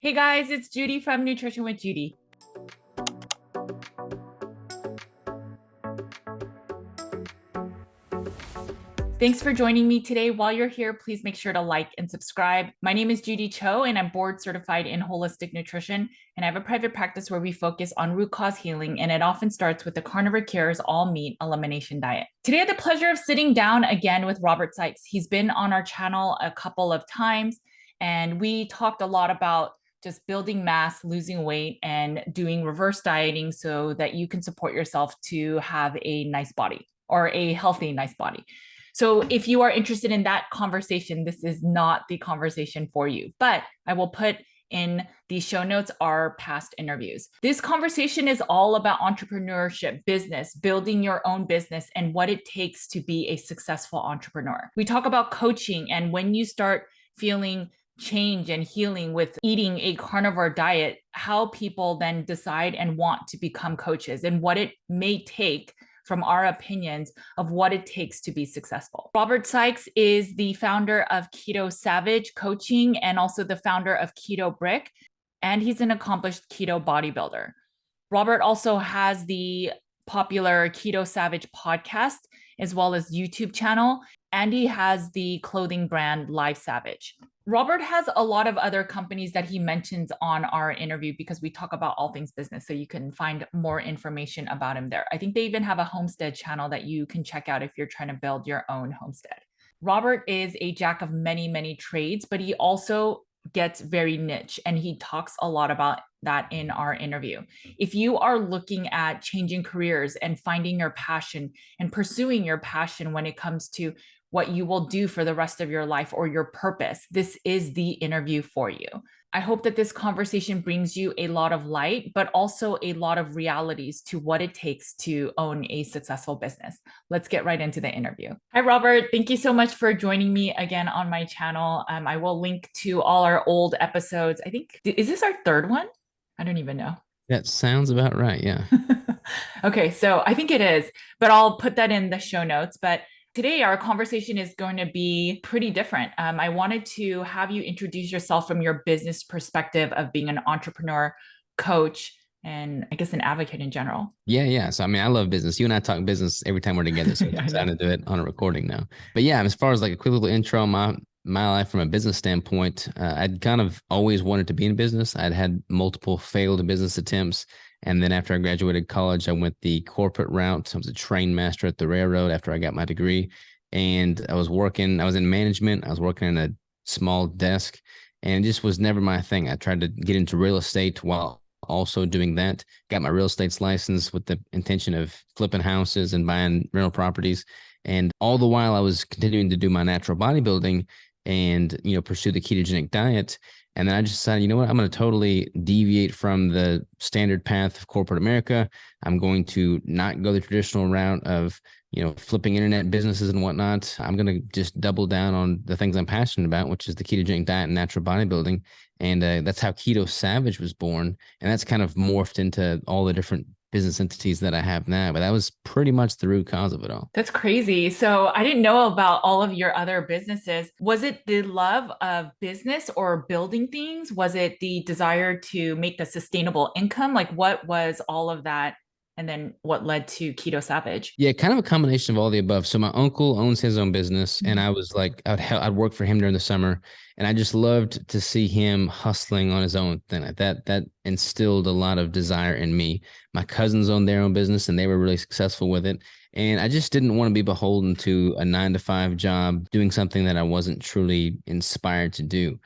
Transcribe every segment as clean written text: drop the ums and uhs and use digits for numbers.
Hey guys, it's Judy from Nutrition with Judy. Thanks for joining me today. While you're here, please make sure to like and subscribe. My name is Judy Cho, and I'm board certified in holistic nutrition. And I have a private practice where we focus on root cause healing, and it often starts with the Carnivore Cures all meat elimination diet. Today, I had the pleasure of sitting down again with Robert Sikes. He's been on our channel a couple of times, and we talked a lot about just building mass, losing weight, and doing reverse dieting so that you can support yourself to have a nice body or a healthy, nice body. So if you are interested in that conversation, this is not the conversation for you, but I will put in the show notes our past interviews. This conversation is all about entrepreneurship, business, building your own business, and what it takes to be a successful entrepreneur. We talk about coaching and when you start feeling change and healing with eating a carnivore diet, how people then decide and want to become coaches and what it may take from our opinions of what it takes to be successful. Robert Sikes is the founder of Keto Savage Coaching and also the founder of Keto Brick, and he's an accomplished keto bodybuilder. Robert also has the popular Keto Savage podcast as well as YouTube channel, and he has the clothing brand Live Savage. Robert has a lot of other companies that he mentions on our interview because we talk about all things business. So you can find more information about him there. I think they even have a homestead channel that you can check out if you're trying to build your own homestead. Robert is a jack of many, many trades, but he also gets very niche and he talks a lot about that in our interview. If you are looking at changing careers and finding your passion and pursuing your passion when it comes to what you will do for the rest of your life or your purpose, this is the interview for you. I hope that this conversation brings you a lot of light, but also a lot of realities to what it takes to own a successful business. Let's get right into the interview. Hi, Robert. Thank you so much for joining me again on my channel. I will link to all our old episodes. I think, is this our third one? I don't even know. That sounds about right. Yeah. Okay, so I think it is, but I'll put that in the show notes. But today, our conversation is going to be pretty different. I wanted to have you introduce yourself from your business perspective of being an entrepreneur, coach, and I guess an advocate in general. Yeah. Yeah. So, I mean, I love business. You and I talk business every time we're together. So it's I know. excited to do it on a recording now. But yeah, as far as like a quick little intro on my life from a business standpoint, I'd kind of always wanted to be in business. I'd had multiple failed business attempts. And then after I graduated college, I went the corporate route. I was a train master at the railroad after I got my degree. And I was in management. I was working in a small desk and it just was never my thing. I tried to get into real estate while also doing that. Got my real estate license with the intention of flipping houses and buying rental properties. And all the while I was continuing to do my natural bodybuilding and, pursue the ketogenic diet. And then I just decided, you know what, I'm going to totally deviate from the standard path of corporate America. I'm going to not go the traditional route of, flipping internet businesses and whatnot. I'm going to just double down on the things I'm passionate about, which is the ketogenic diet and natural bodybuilding. And that's how Keto Savage was born. And that's kind of morphed into all the different business entities that I have now. But that was pretty much the root cause of it all. That's crazy. So I didn't know about all of your other businesses. Was it the love of business or building things? Was it the desire to make a sustainable income? Like what was all of that? And then what led to Keto Savage? Yeah, kind of a combination of all the above. So my uncle owns his own business, and I was like, I'd work for him during the summer, and I just loved to see him hustling on his own thing. That instilled a lot of desire in me. My cousins owned their own business, and they were really successful with it. And I just didn't want to be beholden to a 9 to 5 job doing something that I wasn't truly inspired to do.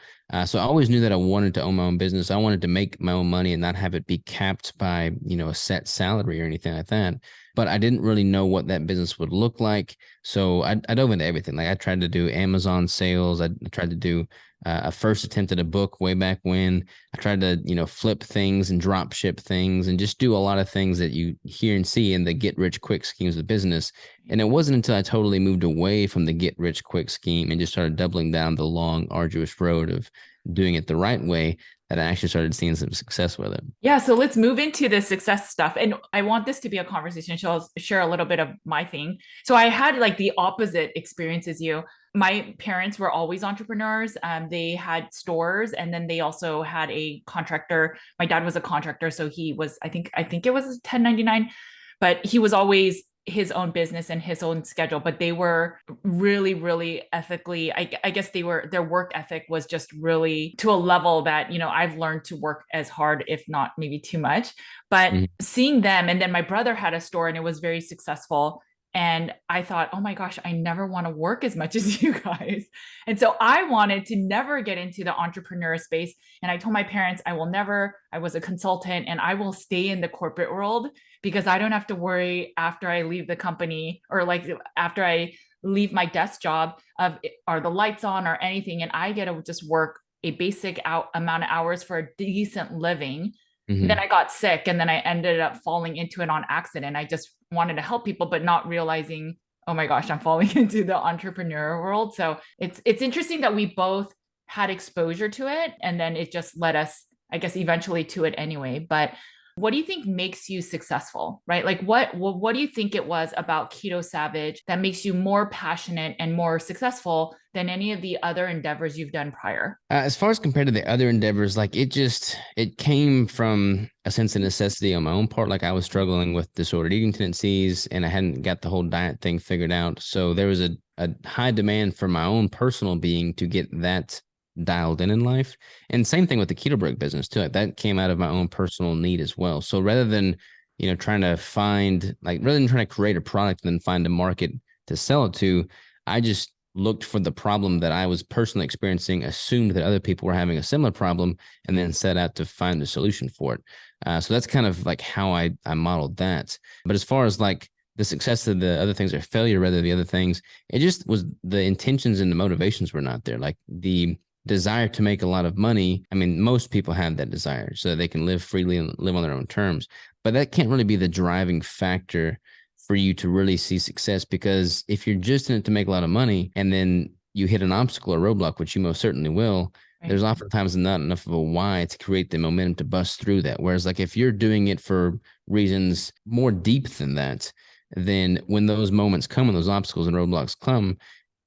So I always knew that I wanted to own my own business. I wanted to make my own money and not have it be capped by, a set salary or anything like that. But I didn't really know what that business would look like. So I dove into everything. Like I tried to do Amazon sales. I tried to do a first attempt at a book way back when. I tried to, flip things and drop ship things and just do a lot of things that you hear and see in the get rich quick schemes of business. And it wasn't until I totally moved away from the get rich quick scheme and just started doubling down the long, arduous road of doing it the right way that I actually started seeing some success with it. Yeah, so let's move into the success stuff. And I want this to be a conversation. So I'll share a little bit of my thing. So I had like the opposite experience as you. my parents were always entrepreneurs. They had stores, and then they also had a contractor. My dad was a contractor, so he was, I think it was 1099, but he was always his own business and his own schedule. But they were really, really ethically, I guess their work ethic was just really to a level that, I've learned to work as hard, if not maybe too much. But Mhm. seeing them, and then my brother had a store and it was very successful. And I thought, oh my gosh, I never want to work as much as you guys. And so I wanted to never get into the entrepreneur space. And I told my parents, I was a consultant and I will stay in the corporate world because I don't have to worry after I leave the company, or like after I leave my desk job, of are the lights on or anything. And I get to just work a basic amount of hours for a decent living. And then Mhm. I got sick, and then I ended up falling into it on accident. I just wanted to help people, but not realizing, oh my gosh, I'm falling into the entrepreneur world. So it's interesting that we both had exposure to it, and then it just led us, I guess, eventually to it anyway. But what do you think makes you successful, right? Like what do you think it was about Keto Savage that makes you more passionate and more successful than any of the other endeavors you've done prior? As far as compared to the other endeavors, like it came from a sense of necessity on my own part. Like I was struggling with disordered eating tendencies and I hadn't got the whole diet thing figured out. So there was a high demand for my own personal being to get that dialed in life. And same thing with the keto break business too. Like that came out of my own personal need as well. So rather than, trying to find like rather than trying to create a product and then find a market to sell it to, I just looked for the problem that I was personally experiencing, assumed that other people were having a similar problem, and then set out to find a solution for it. So that's kind of like how I modeled that. But as far as like the success of the other things or failure, rather the other things, it just was the intentions and the motivations were not there. Like the desire to make a lot of money. I mean, most people have that desire so that they can live freely and live on their own terms. But that can't really be the driving factor for you to really see success, because if you're just in it to make a lot of money and then you hit an obstacle or roadblock, which you most certainly will, Right. there's oftentimes not enough of a why to create the momentum to bust through that. Whereas like if you're doing it for reasons more deep than that, then when those moments come, when those obstacles and roadblocks come,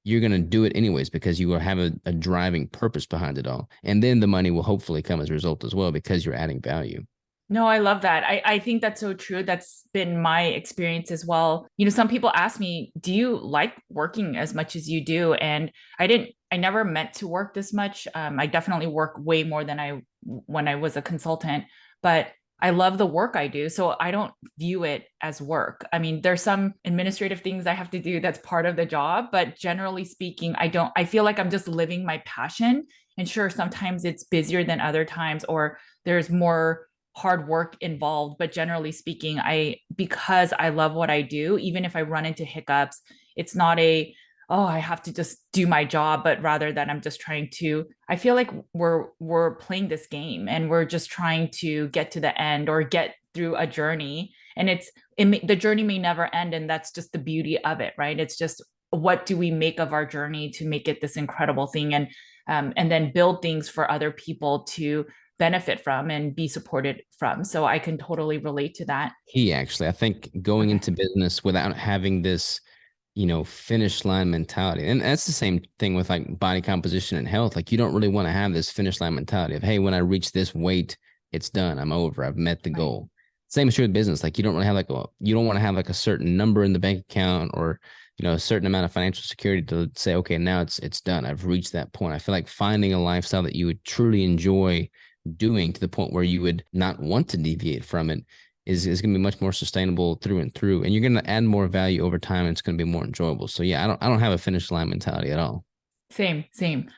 you're going to do it anyways because you will have a driving purpose behind it all. And then the money will hopefully come as a result as well because you're adding value. No, I love that. I think that's so true. That's been my experience as well. Some people ask me, do you like working as much as you do? And I never meant to work this much. I definitely work way more than when I was a consultant, but I love the work I do. So I don't view it as work. I mean, there's some administrative things I have to do that's part of the job, but generally speaking, I feel like I'm just living my passion. And sure, sometimes it's busier than other times, or there's more hard work involved, but generally speaking, because I love what I do, even if I run into hiccups, it's not oh, I have to just do my job, but rather that I'm just trying to, I feel like we're playing this game and we're just trying to get to the end or get through a journey, and the journey may never end, and that's just the beauty of it, right? It's just, what do we make of our journey to make it this incredible thing, and then build things for other people to benefit from and be supported from. So I can totally relate to that. I think going Okay. into business without having this, finish line mentality. And that's the same thing with like body composition and health. Like you don't really want to have this finish line mentality of, hey, when I reach this weight, it's done. I'm over. I've met the Right. goal. Same is true with business. Like you don't really have you don't want to have like a certain number in the bank account or, a certain amount of financial security to say, okay, now it's done. I've reached that point. I feel like finding a lifestyle that you would truly enjoy doing to the point where you would not want to deviate from it is going to be much more sustainable through and through, and you're going to add more value over time, and it's going to be more enjoyable. So yeah, I don't have a finish line mentality at all. Same, same.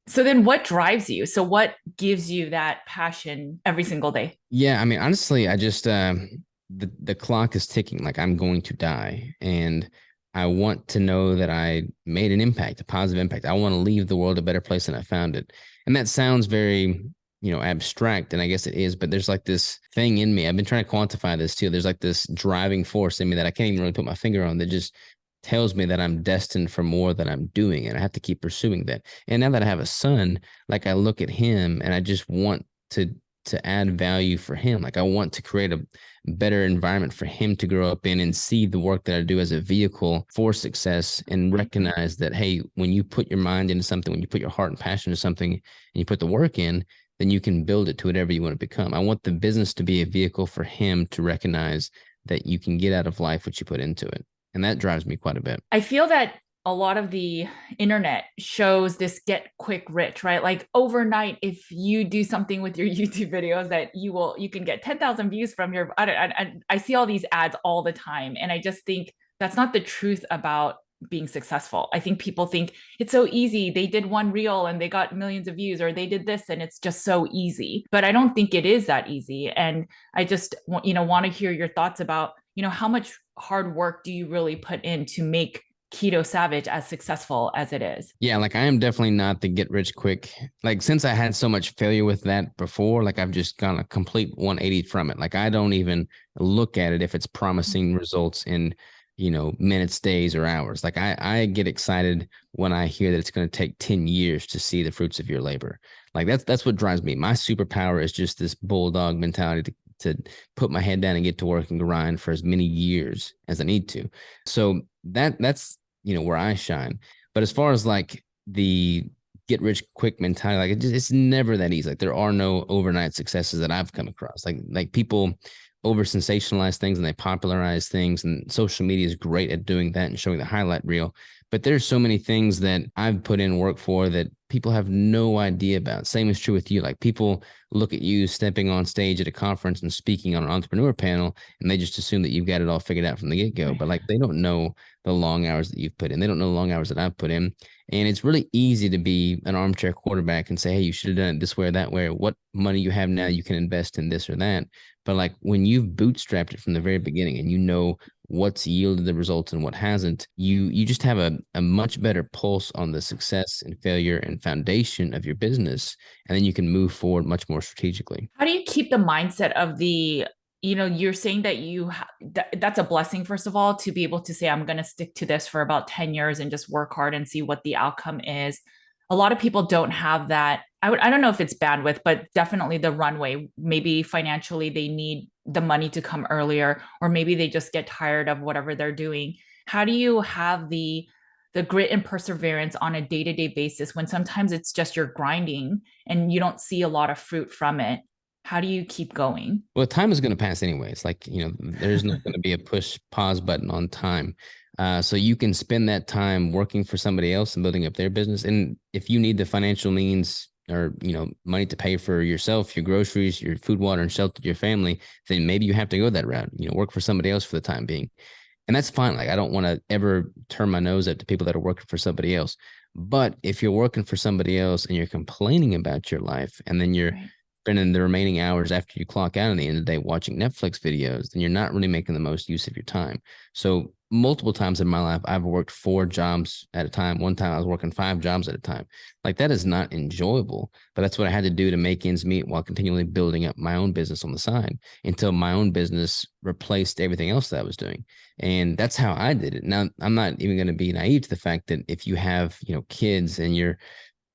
So then what drives you? So what gives you that passion every single day? Yeah, I mean, honestly, I just the clock is ticking. Like I'm going to die, and I want to know that I made an impact, a positive impact. I want to leave the world a better place than I found it. And that sounds very, abstract, and I guess it is, but there's like this thing in me. I've been trying to quantify this too. There's like this driving force in me that I can't even really put my finger on that just tells me that I'm destined for more than I'm doing, and I have to keep pursuing that. And now that I have a son, like I look at him and I just want to to add value for him. Like I want to create a better environment for him to grow up in and see the work that I do as a vehicle for success and recognize that, hey, when you put your mind into something, when you put your heart and passion into something and you put the work in, then you can build it to whatever you want to become. I want the business to be a vehicle for him to recognize that you can get out of life what you put into it. And that drives me quite a bit. I feel that a lot of the internet shows this get quick rich, right? Like overnight, if you do something with your YouTube videos that you can get 10,000 views from your, I see all these ads all the time. And I just think that's not the truth about being successful. I think people think it's so easy. They did one reel and they got millions of views, or they did this and it's just so easy. But I don't think it is that easy. And I just want to hear your thoughts about, how much hard work do you really put in to make Keto Savage as successful as it is? Yeah, like I am definitely not the get rich quick. Like since I had so much failure with that before, like I've just gone a complete 180 from it. Like I don't even look at it if it's promising results in, minutes, days, or hours. Like I get excited when I hear that it's going to take 10 years to see the fruits of your labor. Like that's what drives me. My superpower is just this bulldog mentality to put my head down and get to work and grind for as many years as I need to. So that's where I shine. But as far as like the get rich quick mentality, like it's never that easy. Like there are no overnight successes that I've come across. Like people over sensationalize things and they popularize things, and social media is great at doing that and showing the highlight reel. But there's so many things that I've put in work for that people have no idea about. Same is true with you. Like people look at you stepping on stage at a conference and speaking on an entrepreneur panel, and they just assume that you've got it all figured out from the get-go. But like they don't know the long hours that you've put in. They don't know the long hours that I've put in. And it's really easy to be an armchair quarterback and say, hey, you should have done it this way or that way, or what money you have now you can invest in this or that. But like when you've bootstrapped it from the very beginning and you know what's yielded the results and what hasn't, you just have a much better pulse on the success and failure and foundation of your business. And then you can move forward much more strategically. How do you keep the mindset of you're saying that that's a blessing, first of all, to be able to say, I'm going to stick to this for about 10 years and just work hard and see what the outcome is. A lot of people don't have that. I don't know if it's bandwidth, but definitely the runway. Maybe financially they need the money to come earlier, or maybe they just get tired of whatever they're doing. How do you have the grit and perseverance on a day-to-day basis when sometimes it's just you're grinding and you don't see a lot of fruit from it? How do you keep going? Well, time is going to pass anyway. It's like, there's not going to be a push pause button on time. So you can spend that time working for somebody else and building up their business. And if you need the financial means or, money to pay for yourself, your groceries, your food, water, and shelter, your family, then maybe you have to go that route, work for somebody else for the time being. And that's fine. Like, I don't want to ever turn my nose up to people that are working for somebody else. But if you're working for somebody else and you're complaining about your life, and then you're spending the remaining hours after you clock out at the end of the day watching Netflix videos, then you're not really making the most use of your time. So multiple times in my life, I've worked 4 jobs at a time. One time I was working 5 jobs at a time. Like that is not enjoyable, but that's what I had to do to make ends meet while continually building up my own business on the side until my own business replaced everything else that I was doing. And that's how I did it. Now, I'm not even going to be naive to the fact that if you have, kids and you're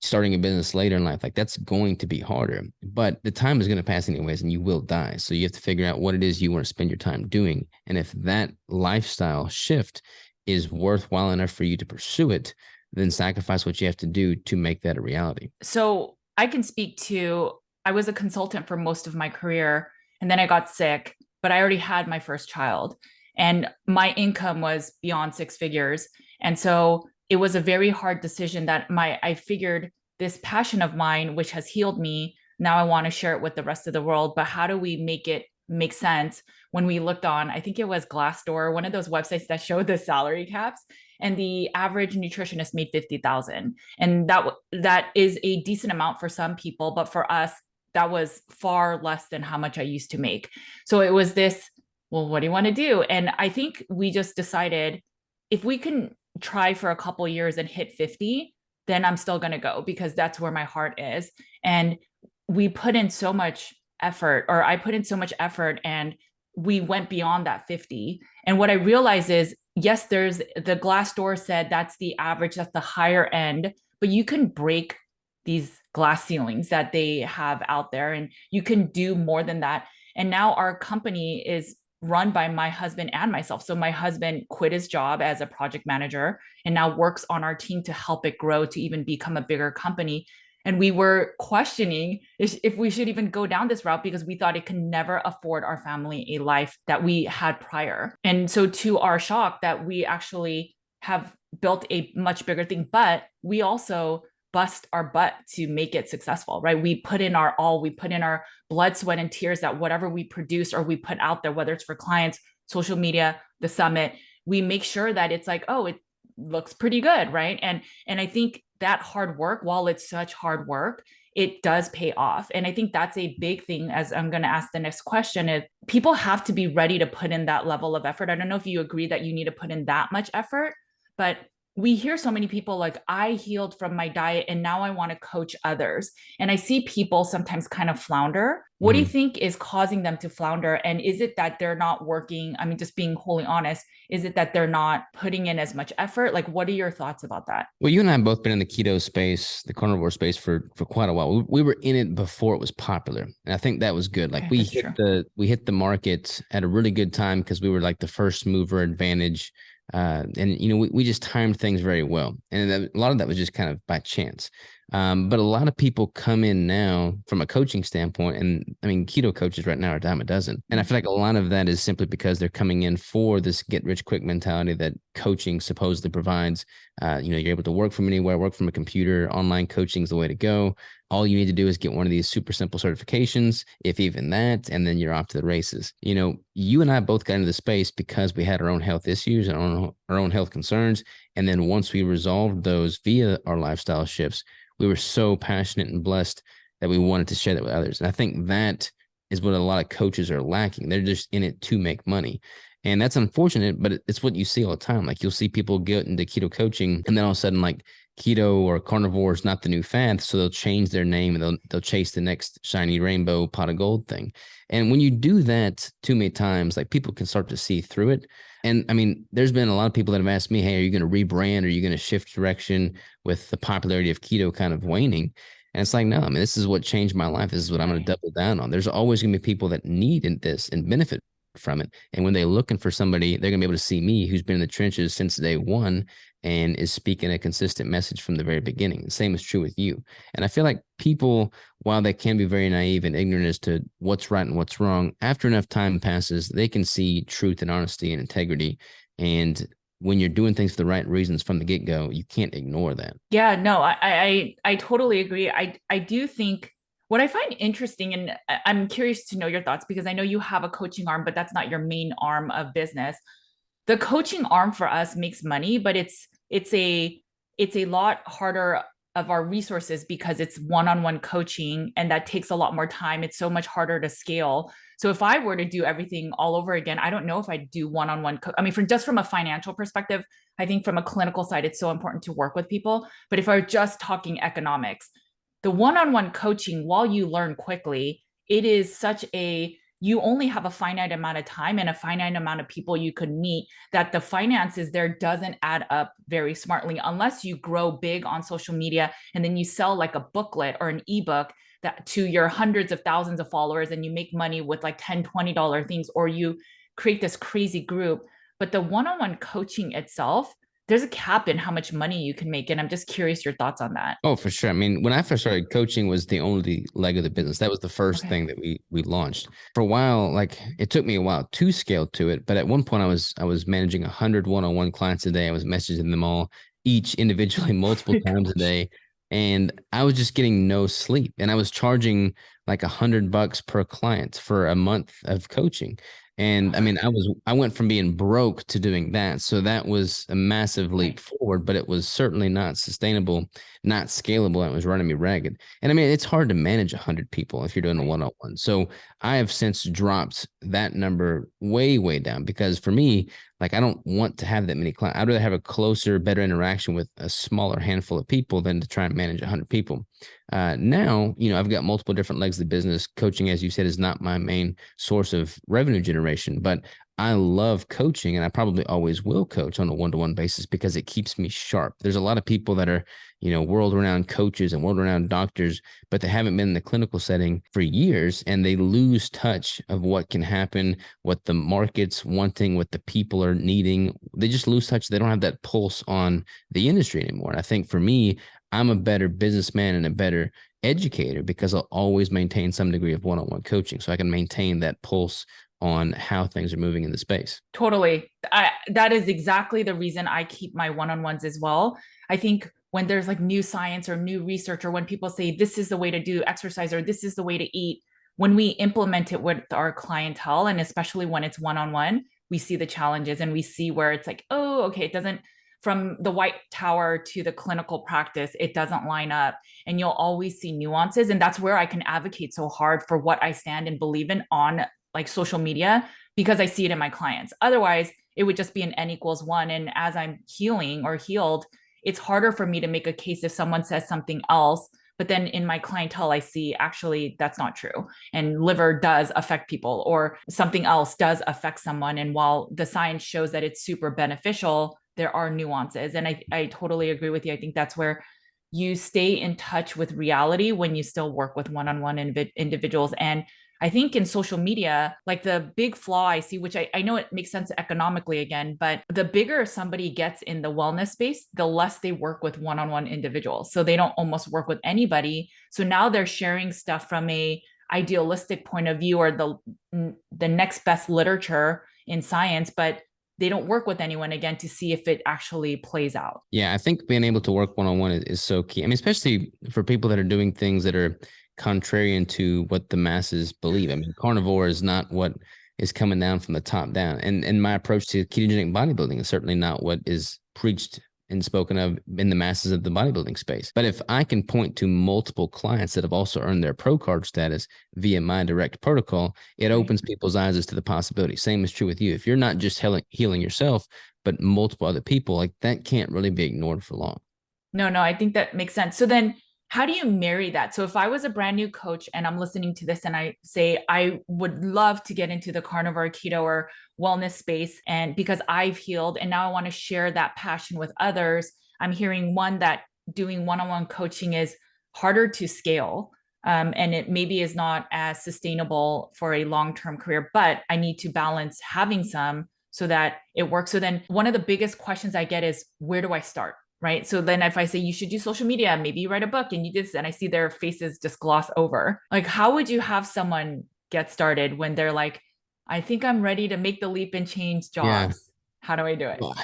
starting a business later in life, like that's going to be harder, but the time is going to pass anyways and you will die. So you have to figure out what it is you want to spend your time doing. And if that lifestyle shift is worthwhile enough for you to pursue it, then sacrifice what you have to do to make that a reality. So I can speak to, I was a consultant for most of my career and then I got sick, but I already had my first child and my income was beyond 6 figures. And so it was a very hard decision that I figured this passion of mine, which has healed me, now I want to share it with the rest of the world. But how do we make it make sense? When we looked on, I think it was Glassdoor, one of those websites that showed the salary caps, and the average nutritionist made 50,000. And that is a decent amount for some people, but for us, that was far less than how much I used to make. So it was this, well, what do you want to do? And I think we just decided if we can try for a couple years and hit 50, then I'm still going to go because that's where my heart is. And we put in so much effort, or I put in so much effort, and we went beyond that 50. And what I realized is, yes, there's the Glassdoor said that's the average, that's the higher end, but you can break these glass ceilings that they have out there, and you can do more than that. And now our company is run by my husband and myself. So my husband quit his job as a project manager and now works on our team to help it grow to even become a bigger company. And we were questioning if we should even go down this route because we thought it could never afford our family a life that we had prior. And so, to our shock, that we actually have built a much bigger thing, but we also bust our butt to make it successful, right? We put in our all, we put in our blood, sweat, and tears that whatever we produce or we put out there, whether it's for clients, social media, the summit, we make sure that it's like, oh, it looks pretty good, right? And I think that hard work, while it's such hard work, it does pay off. And I think that's a big thing, as I'm going to ask the next question, is people have to be ready to put in that level of effort. I don't know if you agree that you need to put in that much effort, but we hear so many people like, I healed from my diet and now I want to coach others. And I see people sometimes kind of flounder. What do you think is causing them to flounder? And is it that they're not working? I mean, just being wholly honest, is it that they're not putting in as much effort? Like, what are your thoughts about that? Well, you and I have both been in the keto space, the carnivore space for quite a while. We were in it before it was popular, and I think that was good. Like Okay, we that's hit true. the market at a really good time because we were like the first mover advantage, and we just timed things very well, and a lot of that was just kind of by chance. But a lot of people come in now from a coaching standpoint, and I mean, keto coaches right now are a dime a dozen. And I feel like a lot of that is simply because they're coming in for this get rich quick mentality that coaching supposedly provides. You're able to work from anywhere, work from a computer. Online coaching is the way to go. All you need to do is get one of these super simple certifications, if even that, and then you're off to the races. You and I both got into the space because we had our own health issues and our own health concerns. And then once we resolved those via our lifestyle shifts, we were so passionate and blessed that we wanted to share that with others. And I think that is what a lot of coaches are lacking. They're just in it to make money. And that's unfortunate, but it's what you see all the time. Like you'll see people get into keto coaching and then all of a sudden like keto or carnivore is not the new fad. So they'll change their name and they'll chase the next shiny rainbow pot of gold thing. And when you do that too many times, like people can start to see through it. And I mean, there's been a lot of people that have asked me, hey, are you going to rebrand? Are you going to shift direction with the popularity of keto kind of waning? And it's like, no, I mean, this is what changed my life. This is what I'm going to double down on. There's always going to be people that need this and benefit from it. And when they're looking for somebody, they're going to be able to see me who's been in the trenches since day one and is speaking a consistent message from the very beginning. The same is true with you. And I feel like people, while they can be very naive and ignorant as to what's right and what's wrong, after enough time passes, they can see truth and honesty and integrity. And when you're doing things for the right reasons from the get-go, you can't ignore that. Yeah, no, I totally agree. I do think what I find interesting, and I'm curious to know your thoughts because I know you have a coaching arm, but that's not your main arm of business. The coaching arm for us makes money, but it's a lot harder of our resources because it's one-on-one coaching and that takes a lot more time. It's so much harder to scale. So if I were to do everything all over again, I don't know if I'd do one-on-one. I mean, from a financial perspective, I think from a clinical side, it's so important to work with people. But if I were just talking economics, the one-on-one coaching, while you learn quickly, it is such a you only have a finite amount of time and a finite amount of people you could meet that the finances there doesn't add up very smartly unless you grow big on social media and then you sell like a booklet or an ebook that to your hundreds of thousands of followers and you make money with like $10-$20 things, or you create this crazy group. But the one-on-one coaching itself, there's a cap in how much money you can make. And I'm just curious your thoughts on that. Oh, for sure. I mean, when I first started, coaching was the only leg of the business. That was the first Okay. thing that we launched. For a while, like it took me a while to scale to it, but at one point I was managing 100 one-on-one clients a day. I was messaging them all each individually multiple My times a gosh. day, and I was just getting no sleep. And I was charging like $100 per client for a month of coaching. And I mean, I went from being broke to doing that. So that was a massive leap Right. forward, but it was certainly not sustainable, not scalable. And it was running me ragged. And I mean, it's hard to manage 100 people if you're doing a Right. one-on-one. So I have since dropped that number way, way down because for me, like I don't want to have that many clients. I'd rather have a closer, better interaction with a smaller handful of people than to try and manage 100 people. Now, I've got multiple different legs of the business. Coaching, as you said, is not my main source of revenue generation, but I love coaching and I probably always will coach on a one-to-one basis because it keeps me sharp. There's a lot of people that are, world-renowned coaches and world-renowned doctors, but they haven't been in the clinical setting for years and they lose touch of what can happen, what the market's wanting, what the people are needing. They just lose touch. They don't have that pulse on the industry anymore. And I think for me, I'm a better businessman and a better educator because I'll always maintain some degree of one-on-one coaching. So I can maintain that pulse on how things are moving in the space. Totally. That is exactly the reason I keep my one-on-ones as well. I think when there's like new science or new research, or when people say this is the way to do exercise or this is the way to eat, when we implement it with our clientele, and especially when it's one-on-one, we see the challenges and we see where it's like, oh, okay, it doesn't, from the white tower to the clinical practice, it doesn't line up. And you'll always see nuances. And that's where I can advocate so hard for what I stand and believe in on like social media, because I see it in my clients. Otherwise, it would just be an N equals one. And as I'm healing or healed, it's harder for me to make a case if someone says something else. But then in my clientele, I see actually that's not true. And liver does affect people, or something else does affect someone. And while the science shows that it's super beneficial, there are nuances. And I totally agree with you. I think that's where you stay in touch with reality when you still work with one-on-one individuals. And I think in social media, like the big flaw I see, which I know it makes sense economically again, but the bigger somebody gets in the wellness space, the less they work with one-on-one individuals. So they don't almost work with anybody. So now they're sharing stuff from a idealistic point of view, or the next best literature in science, but they don't work with anyone again to see if it actually plays out. Yeah, I think being able to work one-on-one is so key. I mean, especially for people that are doing things that are contrarian to what the masses believe. I mean, carnivore is not what is coming down from the top down. And my approach to ketogenic bodybuilding is certainly not what is preached and spoken of in the masses of the bodybuilding space. But if I can point to multiple clients that have also earned their pro card status via my direct protocol, it opens people's eyes as to the possibility. Same is true with you. If you're not just healing yourself, but multiple other people, like that can't really be ignored for long. No, I think that makes sense. So then how do you marry that? So if I was a brand new coach and I'm listening to this and I say, I would love to get into the carnivore, keto, or wellness space, and because I've healed and now I want to share that passion with others, I'm hearing one that doing one-on-one coaching is harder to scale. And it maybe is not as sustainable for a long-term career, but I need to balance having some so that it works. So then one of the biggest questions I get is, where do I start? Right. So then if I say you should do social media, maybe you write a book and you do this, and I see their faces just gloss over, like, how would you have someone get started when they're like, I think I'm ready to make the leap and change Yeah. jobs? How do I do it? Well,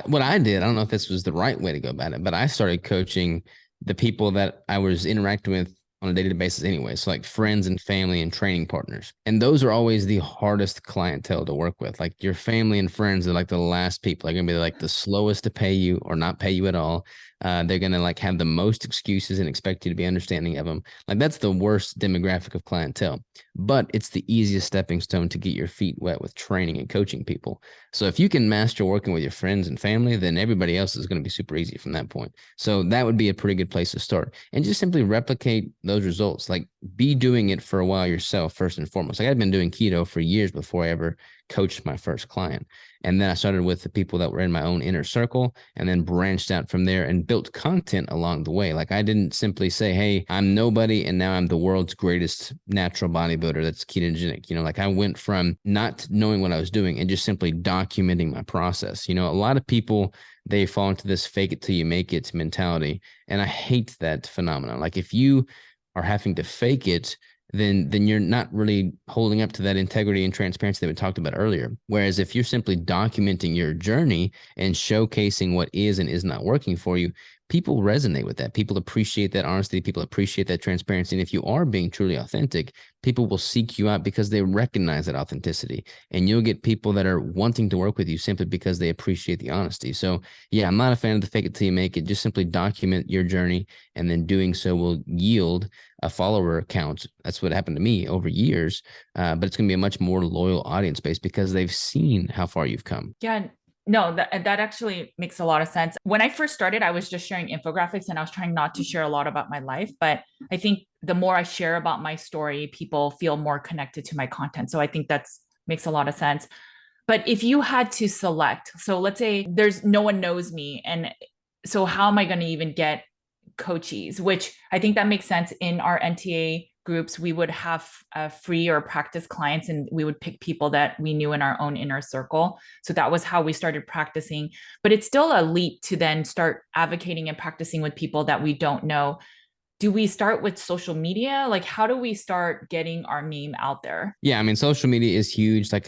what I did, I don't know if this was the right way to go about it, but I started coaching the people that I was interacting with on a day-to-day basis anyway. So like friends and family and training partners. And those are always the hardest clientele to work with. Like your family and friends are like the last people. They're going to be like the slowest to pay you or not pay you at all. They're going to like have the most excuses and expect you to be understanding of them. Like that's the worst demographic of clientele, but it's the easiest stepping stone to get your feet wet with training and coaching people. So if you can master working with your friends and family, then everybody else is going to be super easy from that point. So that would be a pretty good place to start, and just simply replicate those results. Like be doing it for a while yourself first and foremost. Like I'd been doing keto for years before I ever coached my first client. And then I started with the people that were in my own inner circle and then branched out from there and built content along the way. Like I didn't simply say, hey, I'm nobody and now I'm the world's greatest natural bodybuilder that's ketogenic. Like I went from not knowing what I was doing and just simply documenting my process. A lot of people, they fall into this fake it till you make it mentality. And I hate that phenomenon. Like if you are having to fake it, then you're not really holding up to that integrity and transparency that we talked about earlier. Whereas if you're simply documenting your journey and showcasing what is and is not working for you, people resonate with that. People appreciate that honesty. People appreciate that transparency. And if you are being truly authentic, people will seek you out because they recognize that authenticity. And you'll get people that are wanting to work with you simply because they appreciate the honesty. So yeah, I'm not a fan of the fake it till you make it. Just simply document your journey, and then doing so will yield a follower count. That's what happened to me over years. But it's going to be a much more loyal audience base because they've seen how far you've come. Yeah. No, that actually makes a lot of sense. When I first started, I was just sharing infographics and I was trying not to share a lot about my life. But I think the more I share about my story, people feel more connected to my content. So I think that's makes a lot of sense. But if you had to select, so let's say there's no one knows me, and so how am I going to even get coachees? Which I think that makes sense. In our NTA groups, we would have free or practice clients, and we would pick people that we knew in our own inner circle. So that was how we started practicing. But it's still a leap to then start advocating and practicing with people that we don't know. Do we start with social media? Like, how do we start getting our name out there? Yeah, I mean, social media is huge. Like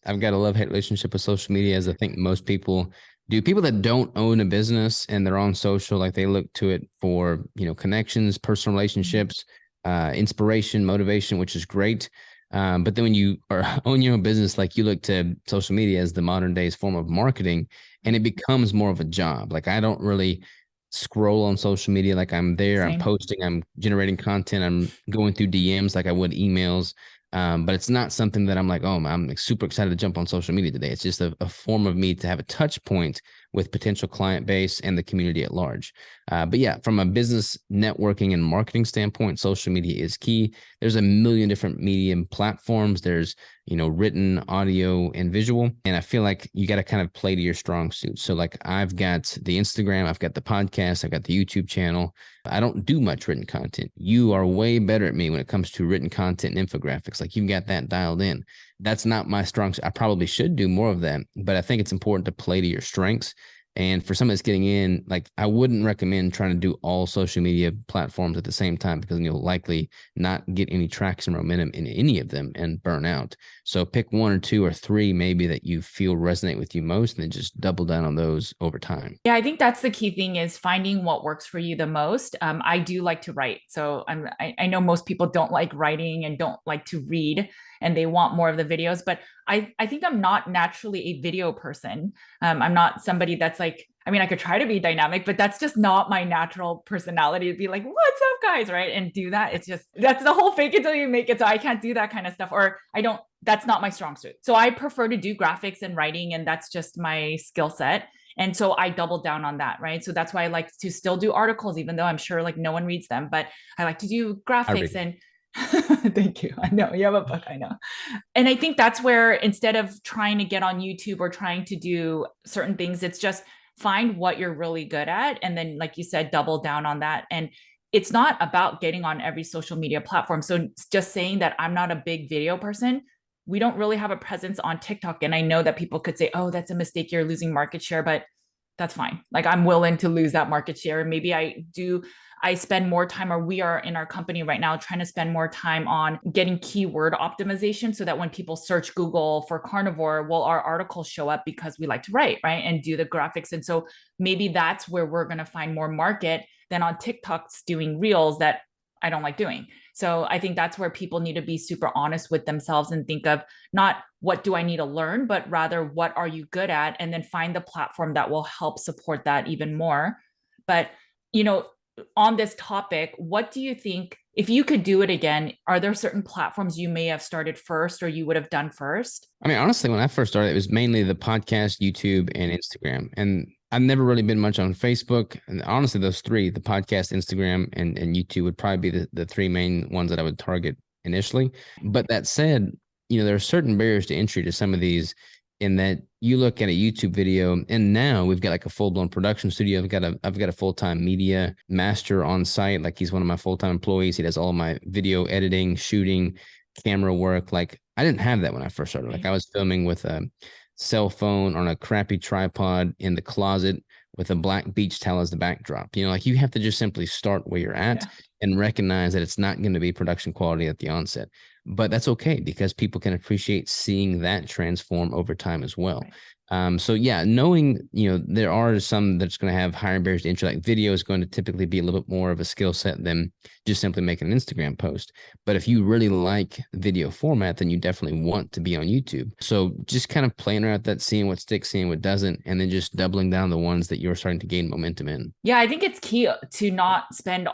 I've got a love-hate relationship with social media, as I think most people do. People that don't own a business and they're on social, like they look to it for, connections, personal relationships, inspiration, motivation, which is great. But then when you are own your own business, like you look to social media as the modern day's form of marketing, and it becomes more of a job. Like I don't really scroll on social media. Like I'm there, I'm Same. posting, I'm generating content, I'm going through DMs like I would emails. But it's not something that I'm like, oh, I'm like super excited to jump on social media today. It's just a form of me to have a touch point with potential client base and the community at large. But yeah, from a business networking and marketing standpoint, social media is key. There's a million different medium platforms. There's, written, audio, and visual. And I feel like you got to kind of play to your strong suit. So like I've got the Instagram, I've got the podcast, I've got the YouTube channel. I don't do much written content. You are way better at me when it comes to written content and infographics. Like you've got that dialed in. That's not my strong suit. I probably should do more of that, but I think it's important to play to your strengths. And for someone that's getting in, like I wouldn't recommend trying to do all social media platforms at the same time, because you'll likely not get any traction or momentum in any of them and burn out. So pick one or two or three maybe that you feel resonate with you most, and then just double down on those over time. Yeah, I think that's the key thing, is finding what works for you the most. I do like to write. So I know most people don't like writing and don't like to read, and they want more of the videos, but I think I'm not naturally a video person. I'm not somebody that's like, I mean, I could try to be dynamic, but that's just not my natural personality to be like, what's up, guys? Right. And do that. It's just, that's the whole fake it till you make it. So I can't do that kind of stuff, or I don't, that's not my strong suit. So I prefer to do graphics and writing, and that's just my skill set. And so I doubled down on that, right? So that's why I like to still do articles, even though I'm sure like no one reads them, but I like to do I read graphics it. and thank you. I know you have a book, I know. And I think that's where, instead of trying to get on YouTube or trying to do certain things, it's just find what you're really good at. And then, like you said, double down on that. And it's not about getting on every social media platform. So just saying that I'm not a big video person, we don't really have a presence on TikTok. And I know that people could say, oh, that's a mistake, you're losing market share, but that's fine. Like I'm willing to lose that market share. Maybe I spend more time, or we are in our company right now trying to spend more time on getting keyword optimization, so that when people search Google for carnivore, well, our articles show up because we like to write, right? And do the graphics. And so maybe that's where we're going to find more market than on TikTok's doing reels that I don't like doing. So I think that's where people need to be super honest with themselves and think of not what do I need to learn, but rather what are you good at, and then find the platform that will help support that even more. But, you know, on this topic, what do you think, if you could do it again, are there certain platforms you may have started first or you would have done first? I mean, honestly, when I first started, it was mainly the podcast, YouTube, and Instagram. And I've never really been much on Facebook. And honestly, those three, the podcast, Instagram, and YouTube would probably be the three main ones that I would target initially. But that said, there are certain barriers to entry to some of these, in that you look at a YouTube video, and now we've got like a full-blown production studio. I've got a full-time media master on site. Like he's one of my full-time employees. He does all my video editing, shooting, camera work. Like I didn't have that when I first started. Like I was filming with a cell phone on a crappy tripod in the closet with a black beach towel as the backdrop. Like you have to just simply start where you're at and recognize that it's not going to be production quality at the onset. But that's okay, because people can appreciate seeing that transform over time as well. So yeah, knowing, there are some that's going to have higher barriers to entry. Like video is going to typically be a little bit more of a skill set than just simply making an Instagram post. But if you really like video format, then you definitely want to be on YouTube. So just kind of playing around that, seeing what sticks, seeing what doesn't, and then just doubling down the ones that you're starting to gain momentum in. Yeah, I think it's key to not spend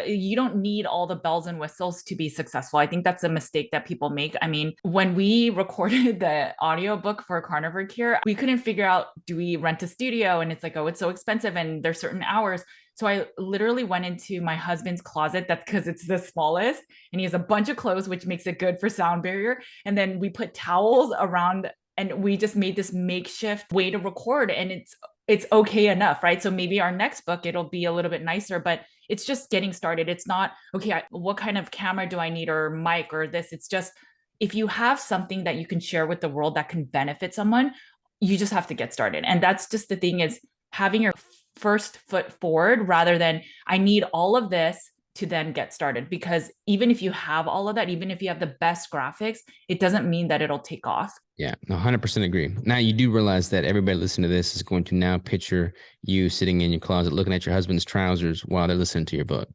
you don't need all the bells and whistles to be successful. I think that's a mistake that people make. I mean, when we recorded the audiobook for Carnivore Cure, we couldn't figure out, do we rent a studio? And it's like, oh, it's so expensive and there's certain hours. So I literally went into my husband's closet. That's because it's the smallest, and he has a bunch of clothes, which makes it good for sound barrier. And then we put towels around and we just made this makeshift way to record, and it's okay enough, right? So maybe our next book, it'll be a little bit nicer, but it's just getting started. It's not, okay, what kind of camera do I need or mic or this? It's just, if you have something that you can share with the world that can benefit someone, you just have to get started. And that's just the thing, is having your first foot forward rather than I need all of this to then get started. Because even if you have all of that, even if you have the best graphics, it doesn't mean that it'll take off. Yeah, 100% agree. Now, you do realize that everybody listening to this is going to now picture you sitting in your closet looking at your husband's trousers while they're listening to your book.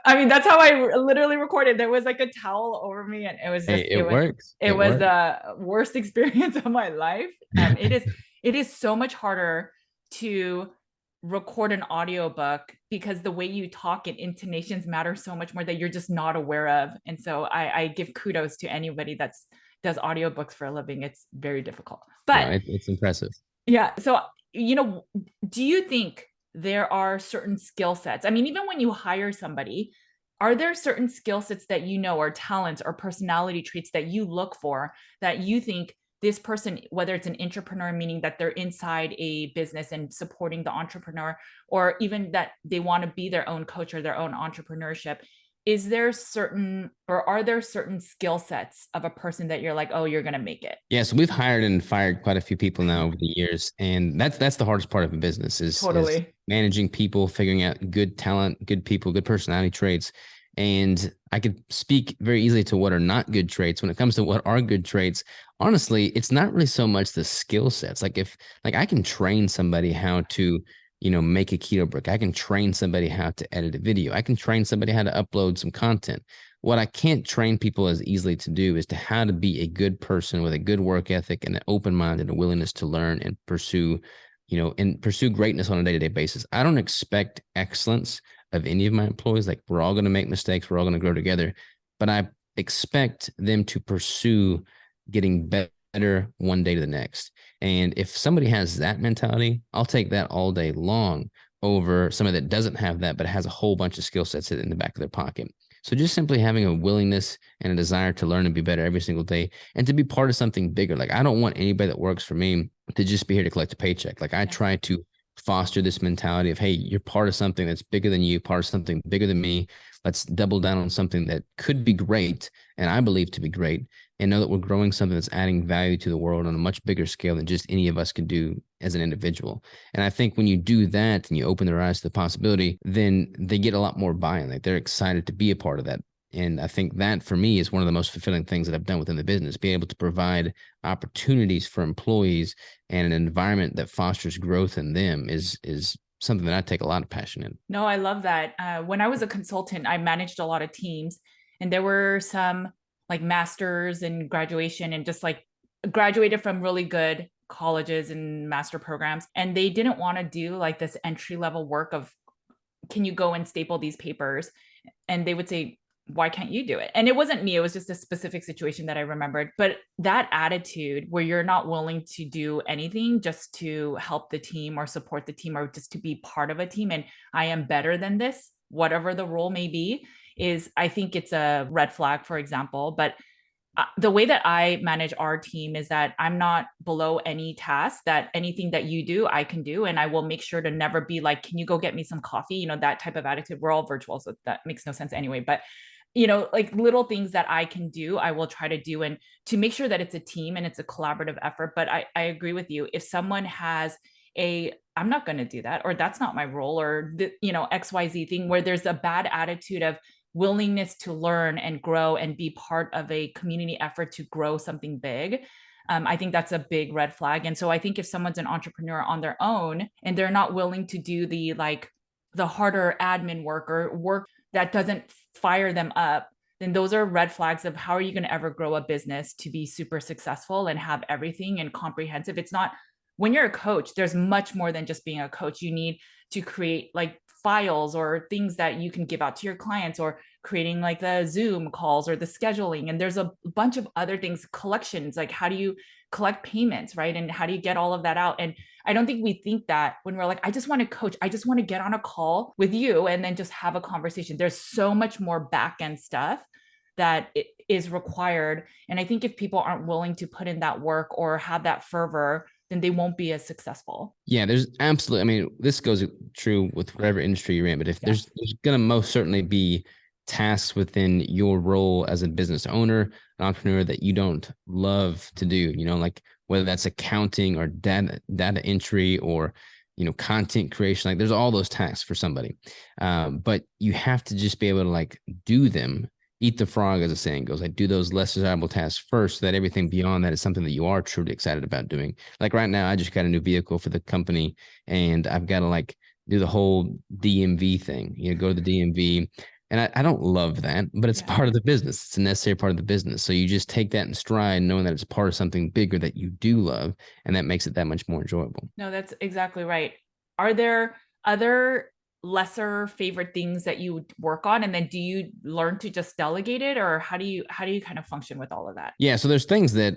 I mean, that's how I literally recorded. There was like a towel over me, and it was just, Hey, it works. it was the worst experience of my life. It is so much harder to record an audiobook because the way you talk and intonations matter so much more that you're just not aware of. And so I give kudos to anybody that's does audiobooks for a living. It's very difficult, but no, it's impressive. yeah. So, do you think there are certain skill sets? I mean, even when you hire somebody, are there certain skill sets that or talents or personality traits that you look for that you think this person, whether it's an entrepreneur, meaning that they're inside a business and supporting the entrepreneur, or even that they want to be their own coach or their own entrepreneurship, is there certain, or are there certain skill sets of a person that you're like, oh, you're going to make it? Yeah. So we've hired and fired quite a few people now over the years. And that's the hardest part of a business is managing people, figuring out good talent, good people, good personality traits. And I could speak very easily to what are not good traits. When it comes to what are good traits, honestly, it's not really so much the skill sets. Like I can train somebody how to make a keto brick. I can train somebody how to edit a video. I can train somebody how to upload some content. What I can't train people as easily to do is to how to be a good person with a good work ethic and an open mind and a willingness to learn and pursue greatness on a day-to-day basis. I don't expect excellence of any of my employees. Like, we're all going to make mistakes. We're all going to grow together, but I expect them to pursue getting better one day to the next. And if somebody has that mentality, I'll take that all day long over somebody that doesn't have that, but has a whole bunch of skill sets in the back of their pocket. So just simply having a willingness and a desire to learn and be better every single day and to be part of something bigger. Like, I don't want anybody that works for me to just be here to collect a paycheck. Like, I try to foster this mentality of, hey, you're part of something that's bigger than you, part of something bigger than me. Let's double down on something that could be great and I believe to be great, and know that we're growing something that's adding value to the world on a much bigger scale than just any of us can do as an individual. And I think when you do that and you open their eyes to the possibility, then they get a lot more buy-in. Like, they're excited to be a part of that. And I think that for me is one of the most fulfilling things that I've done within the business, being able to provide opportunities for employees and an environment that fosters growth in them is something that I take a lot of passion in. No, I love that. When I was a consultant, I managed a lot of teams, and there were some like masters and graduation and just like graduated from really good colleges and master programs. And they didn't want to do like this entry level work of, can you go and staple these papers? And they would say, why can't you do it? And it wasn't me. It was just a specific situation that I remembered. But that attitude where you're not willing to do anything just to help the team or support the team or just to be part of a team, and I am better than this, whatever the role may be, is, I think it's a red flag, for example. But the way that I manage our team is that I'm not below any task, that anything that you do, I can do. And I will make sure to never be like, can you go get me some coffee? That type of attitude. We're all virtual, so that makes no sense anyway. But like little things that I can do, I will try to do, and to make sure that it's a team and it's a collaborative effort. But I agree with you. If someone has I'm not going to do that, or that's not my role, or XYZ thing, where there's a bad attitude of willingness to learn and grow and be part of a community effort to grow something big, I think that's a big red flag. And so I think if someone's an entrepreneur on their own and they're not willing to do the harder admin work or work that doesn't fire them up, then those are red flags of how are you going to ever grow a business to be super successful and have everything and comprehensive. It's not, when you're a coach, there's much more than just being a coach. You need to create like files or things that you can give out to your clients, or creating like the Zoom calls or the scheduling. And there's a bunch of other things, collections, like how do you collect payments, right? And how do you get all of that out? And I don't think we think that when we're like, I just want to coach, I just want to get on a call with you and then just have a conversation. There's so much more back end stuff that is required. And I think if people aren't willing to put in that work or have that fervor, then they won't be as successful. Yeah, there's absolutely, I mean, this goes true with whatever industry you're in, but if Yeah. there's going to most certainly be tasks within your role as a business owner, an entrepreneur that you don't love to do, like whether that's accounting or data entry or, content creation, like there's all those tasks for somebody. But you have to just be able to like do them, eat the frog, as the saying goes, like do those less desirable tasks first so that everything beyond that is something that you are truly excited about doing. Like right now, I just got a new vehicle for the company and I've got to like do the whole DMV thing, go to the DMV. And I don't love that, but it's part of the business. It's a necessary part of the business. So you just take that in stride, knowing that it's part of something bigger that you do love, and that makes it that much more enjoyable. No, that's exactly right. Are there other lesser favorite things that you work on, and then do you learn to just delegate it, or how do you kind of function with all of that? Yeah, so there's things that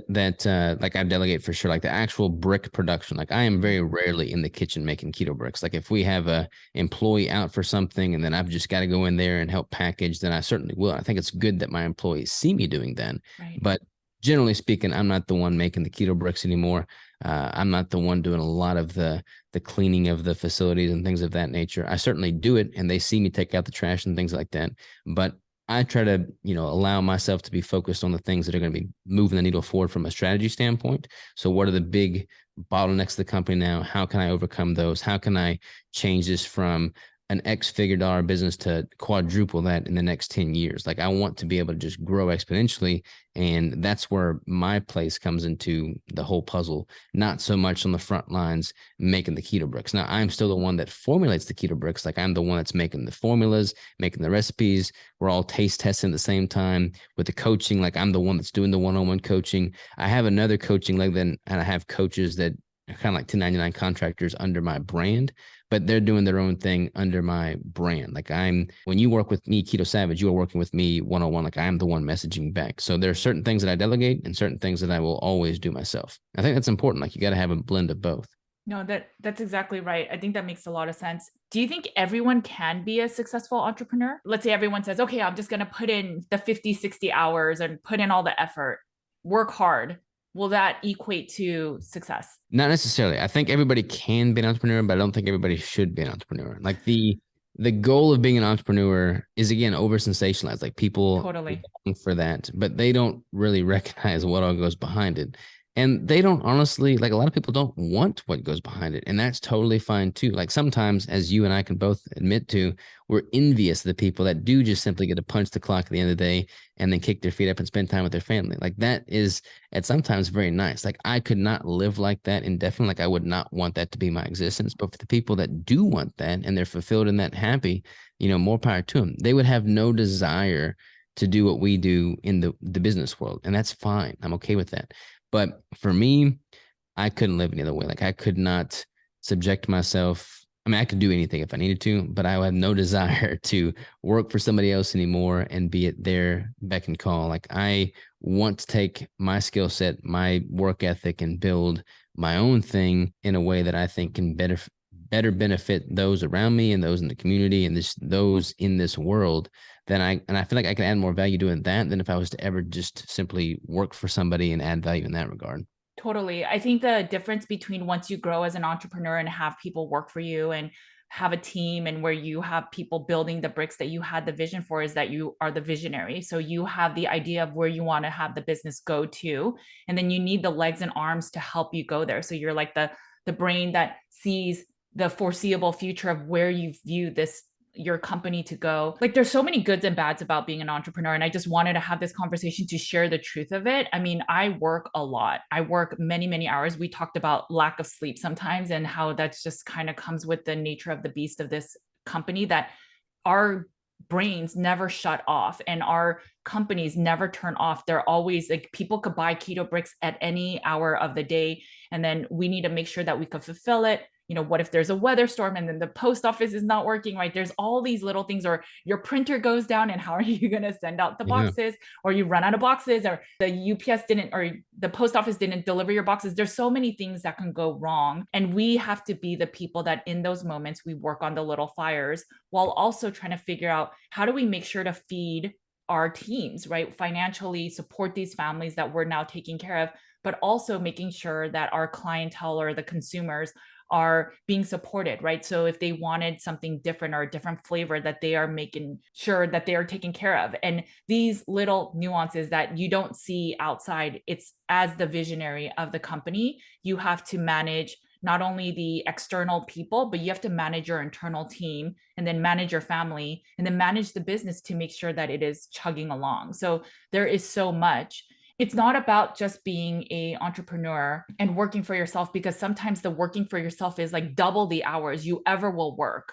like I delegate for sure, like the actual brick production. Like I am very rarely in the kitchen making keto bricks. Like if we have a employee out for something and then I've just got to go in there and help package, then I certainly will. I think it's good that my employees see me doing that. Right. But generally speaking, I'm not the one making the keto bricks anymore. I'm not the one doing a lot of the cleaning of the facilities and things of that nature. I certainly do it, and they see me take out the trash and things like that. But I try to, allow myself to be focused on the things that are going to be moving the needle forward from a strategy standpoint. So what are the big bottlenecks of the company now? How can I overcome those? How can I change this from an X figure dollar business to quadruple that in the next 10 years? Like I want to be able to just grow exponentially. And that's where my place comes into the whole puzzle, not so much on the front lines making the keto bricks. Now I'm still the one that formulates the keto bricks. Like I'm the one that's making the formulas, making the recipes. We're all taste testing at the same time with the coaching. Like I'm the one that's doing the one-on-one coaching. I have another coaching leg then, and I have coaches that are kind of like 1099 contractors under my brand, but they're doing their own thing under my brand. Like when you work with me, Keto Savage, you are working with me one-on-one. Like I'm the one messaging back. So there are certain things that I delegate and certain things that I will always do myself. I think that's important. Like you got to have a blend of both. No, that's exactly right. I think that makes a lot of sense. Do you think everyone can be a successful entrepreneur? Let's say everyone says, okay, I'm just going to put in the 50, 60 hours and put in all the effort, work hard. Will that equate to success? Not necessarily. I think everybody can be an entrepreneur, but I don't think everybody should be an entrepreneur. Like the goal of being an entrepreneur is again over sensationalized. Like people Totally. long for that, but they don't really recognize what all goes behind it. And they don't honestly, like a lot of people don't want what goes behind it. And that's totally fine too. Like sometimes, as you and I can both admit to, we're envious of the people that do just simply get to punch the clock at the end of the day and then kick their feet up and spend time with their family. Like that is at sometimes very nice. Like I could not live like that indefinitely. Like I would not want that to be my existence. But for the people that do want that and they're fulfilled and that happy, more power to them. They would have no desire to do what we do in the business world. And that's fine. I'm okay with that. But for me, I couldn't live any other way. Like I could not subject myself. I mean, I could do anything if I needed to, but I had no desire to work for somebody else anymore and be at their beck and call. Like I want to take my skill set, my work ethic, and build my own thing in a way that I think can better benefit those around me and those in the community and those in this world. Then I feel like I can add more value doing that than if I was to ever just simply work for somebody and add value in that regard. Totally. I think the difference between once you grow as an entrepreneur and have people work for you and have a team and where you have people building the bricks that you had the vision for is that you are the visionary. So you have the idea of where you want to have the business go to, and then you need the legs and arms to help you go there. So you're like the brain that sees the foreseeable future of where you view your company to go. Like there's so many goods and bads about being an entrepreneur, and I just wanted to have this conversation to share the truth of it. I mean, I work a lot. I work many hours. We talked about lack of sleep sometimes and how that's just kind of comes with the nature of the beast of this company, that our brains never shut off and our companies never turn off. They're always like, people could buy keto bricks at any hour of the day, and then we need to make sure that we could fulfill it. What if there's a weather storm and then the post office is not working, right? There's all these little things, or your printer goes down and how are you going to send out the Yeah. boxes, or you run out of boxes, or the UPS didn't, or the post office didn't deliver your boxes. There's so many things that can go wrong. And we have to be the people that in those moments, we work on the little fires while also trying to figure out how do we make sure to feed our teams, right? Financially support these families that we're now taking care of, but also making sure that our clientele or the consumers are being supported, right? So if they wanted something different or a different flavor, that they are making sure that they are taken care of. And these little nuances that you don't see outside, it's as the visionary of the company, you have to manage not only the external people, but you have to manage your internal team and then manage your family and then manage the business to make sure that it is chugging along. So there is so much. It's not about just being a entrepreneur and working for yourself, because sometimes the working for yourself is like double the hours you ever will work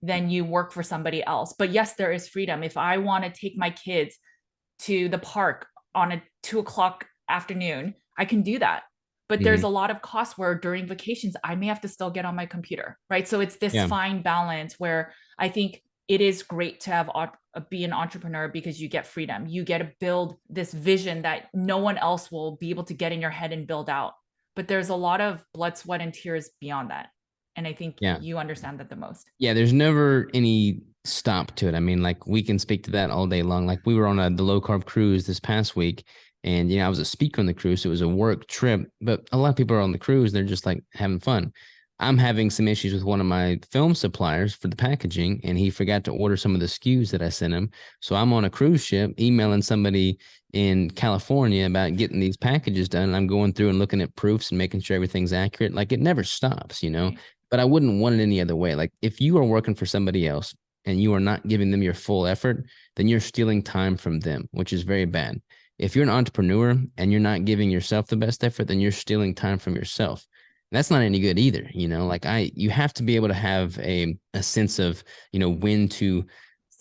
than you work for somebody else. But yes, there is freedom. If I want to take my kids to the park on a 2 o'clock afternoon, I can do that. But there's Mhm. a lot of costs where during vacations, I may have to still get on my computer, right? So it's this Yeah. fine balance where I think it is great to have be an entrepreneur, because you get freedom. You get to build this vision that no one else will be able to get in your head and build out. But there's a lot of blood, sweat, and tears beyond that. And I think Yeah. you understand that the most. Yeah, there's never any stop to it. I mean, like we can speak to that all day long. Like we were on the low carb cruise this past week, and I was a speaker on the cruise, so it was a work trip. But a lot of people are on the cruise; they're just like having fun. I'm having some issues with one of my film suppliers for the packaging, and he forgot to order some of the SKUs that I sent him. So I'm on a cruise ship emailing somebody in California about getting these packages done. And I'm going through and looking at proofs and making sure everything's accurate. Like it never stops. Right. But I wouldn't want it any other way. Like if you are working for somebody else and you are not giving them your full effort, then you're stealing time from them, which is very bad. If you're an entrepreneur and you're not giving yourself the best effort, then you're stealing time from yourself. That's not any good either. Like you have to be able to have a sense of, when to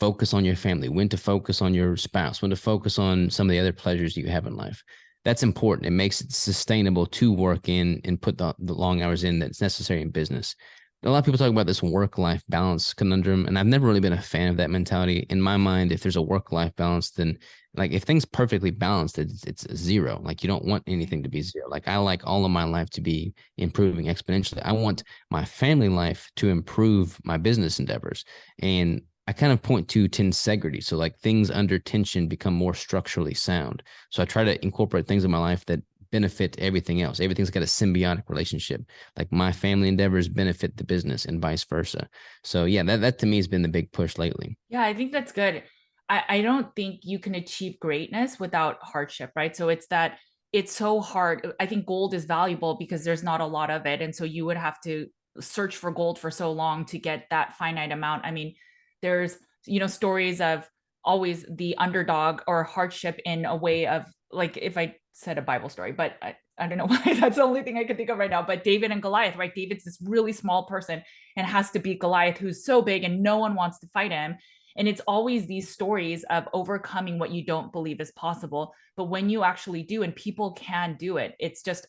focus on your family, when to focus on your spouse, when to focus on some of the other pleasures you have in life. That's important. It makes it sustainable to work in and put the long hours in that's necessary in business. A lot of people talk about this work-life balance conundrum, and I've never really been a fan of that mentality. In my mind, if there's a work-life balance, then like if things perfectly balanced, it's zero. Like you don't want anything to be zero. Like I like all of my life to be improving exponentially. I want my family life to improve my business endeavors. And I kind of point to tensegrity. So like things under tension become more structurally sound. So I try to incorporate things in my life that benefit everything else. Everything's got a symbiotic relationship. Like my family endeavors benefit the business and vice versa. So yeah, that to me has been the big push lately. Yeah, I think that's good. I don't think you can achieve greatness without hardship, right? So it's so hard. I think gold is valuable because there's not a lot of it. And so you would have to search for gold for so long to get that finite amount. I mean, there's, stories of always the underdog or hardship in a way of, like, if I said a Bible story, but I don't know why that's the only thing I can think of right now. But David and Goliath, right? David's this really small person and has to beat Goliath, who's so big and no one wants to fight him. And it's always these stories of overcoming what you don't believe is possible. But when you actually do, and people can do it, it's just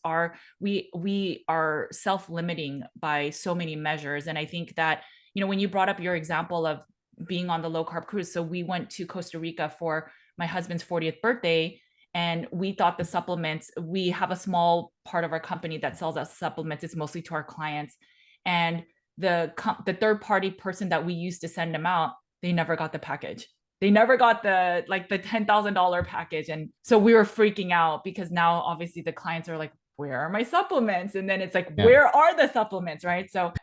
we are self-limiting by so many measures. And I think that, when you brought up your example of being on the low carb cruise, so we went to Costa Rica for my husband's 40th birthday. And we thought the supplements, we have a small part of our company that sells us supplements. It's mostly to our clients. And the third party person that we used to send them out, they never got the package. They never got the $10,000 package. And so we were freaking out, because now obviously the clients are like, where are my supplements? And then it's like, Yeah. where are the supplements? Right. So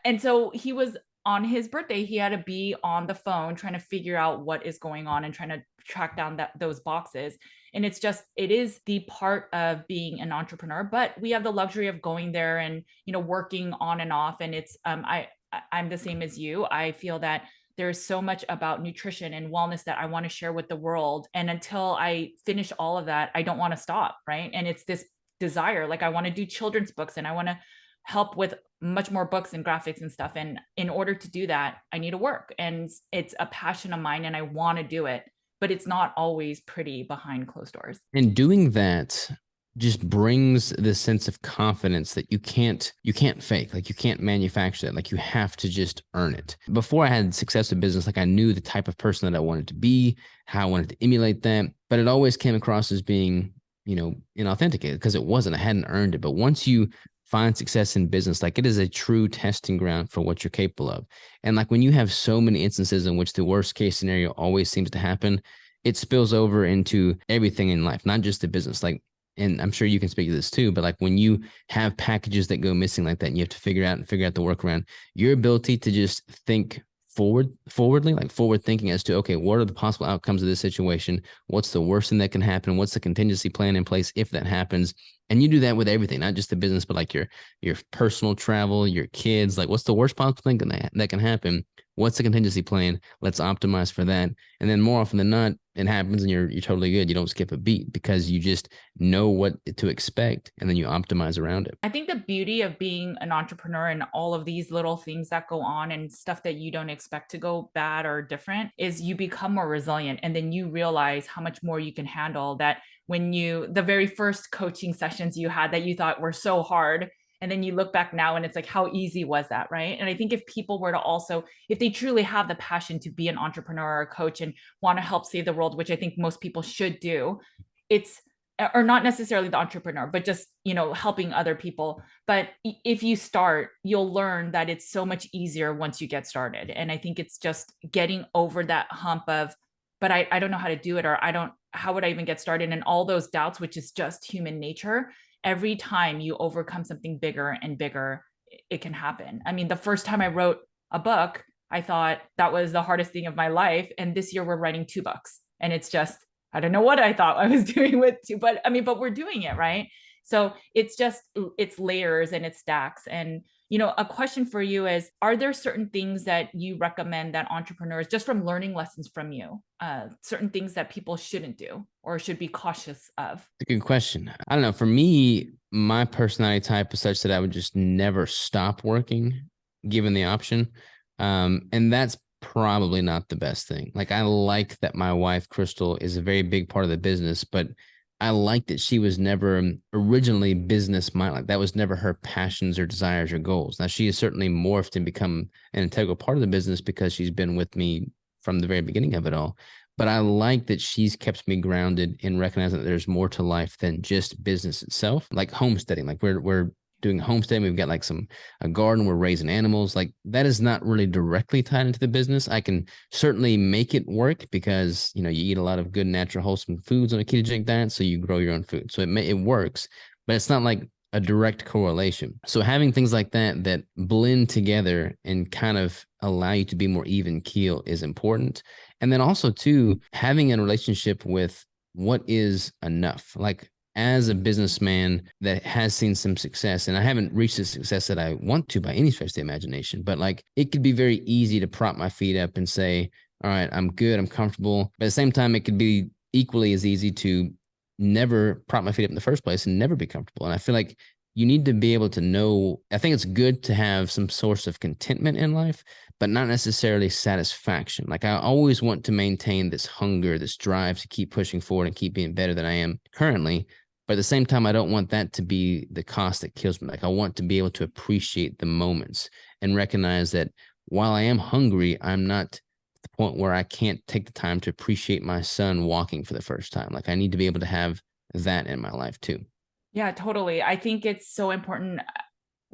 he was on his birthday, he had to be on the phone trying to figure out what is going on and trying to track down those boxes. And it is the part of being an entrepreneur, but we have the luxury of going there and, working on and off. And I'm the same as you. I feel that there's so much about nutrition and wellness that I want to share with the world. And until I finish all of that, I don't want to stop. Right. And it's this desire, like I want to do children's books and I want to help with much more books and graphics and stuff. And in order to do that, I need to work. And it's a passion of mine and I want to do it, but it's not always pretty behind closed doors. And doing that just brings this sense of confidence that you can't fake. Like you can't manufacture that. Like you have to just earn it. Before I had success in business, like I knew the type of person that I wanted to be, how I wanted to emulate that, but it always came across as being, inauthenticated because it wasn't. I hadn't earned it. But once you find success in business, like it is a true testing ground for what you're capable of. And like when you have so many instances in which the worst case scenario always seems to happen, it spills over into everything in life, not just the business. Like, and I'm sure you can speak to this too, but like when you have packages that go missing like that, and you have to figure out the workaround, your ability to just think forwardly, like forward thinking as to, okay, what are the possible outcomes of this situation? What's the worst thing that can happen? What's the contingency plan in place if that happens? And you do that with everything, not just the business, but like your personal travel, your kids. Like, what's the worst possible thing that can happen? What's the contingency plan? Let's optimize for that. And then more often than not, it happens and you're totally good. You don't skip a beat because you just know what to expect and then you optimize around it. I think the beauty of being an entrepreneur and all of these little things that go on and stuff that you don't expect to go bad or different is you become more resilient. And then you realize how much more you can handle. That when the very first coaching sessions you had that you thought were so hard, and then you look back now and it's like, how easy was that? Right. And I think if people were to also, if they truly have the passion to be an entrepreneur or a coach and want to help save the world, which I think most people should do, it's, or not necessarily the entrepreneur, but just, helping other people. But if you start, you'll learn that it's so much easier once you get started. And I think it's just getting over that hump of, but I don't know how to do it, or how would I even get started? And all those doubts, which is just human nature. Every time you overcome something bigger and bigger, it can happen. I mean, the first time I wrote a book, I thought that was the hardest thing of my life. And this year we're writing 2 books. And it's just, I don't know what I thought I was doing with two, but we're doing it, right? So it's layers and it stacks. And, a question for you is, are there certain things that you recommend that entrepreneurs, just from learning lessons from you, certain things that people shouldn't do or should be cautious of? It's a good question. I don't know. For me, my personality type is such that I would just never stop working given the option. And that's probably not the best thing. Like, I like that my wife, Crystal, is a very big part of the business, but I like that she was never originally business minded. Like, that was never her passions or desires or goals. Now, she has certainly morphed and become an integral part of the business because she's been with me from the very beginning of it all. But I like that she's kept me grounded in recognizing that there's more to life than just business itself. Like homesteading, like we're doing homesteading. We've got like a garden. We're raising animals. Like, that is not really directly tied into the business. I can certainly make it work because, you eat a lot of good, natural, wholesome foods on a ketogenic diet. So you grow your own food. So it works, but it's not like a direct correlation. So having things like that blend together and kind of allow you to be more even keel is important. And then also too, having a relationship with what is enough. Like, as a businessman that has seen some success, and I haven't reached the success that I want to by any stretch of the imagination, but like, it could be very easy to prop my feet up and say, all right, I'm good, I'm comfortable. But at the same time, it could be equally as easy to never prop my feet up in the first place and never be comfortable. And I feel like you need to be able to know, I think it's good to have some source of contentment in life, but not necessarily satisfaction. Like, I always want to maintain this hunger, this drive to keep pushing forward and keep being better than I am currently. But at the same time, I don't want that to be the cost that kills me. Like, I want to be able to appreciate the moments and recognize that while I am hungry, I'm not at the point where I can't take the time to appreciate my son walking for the first time. Like, I need to be able to have that in my life too. Yeah, totally. I think it's so important.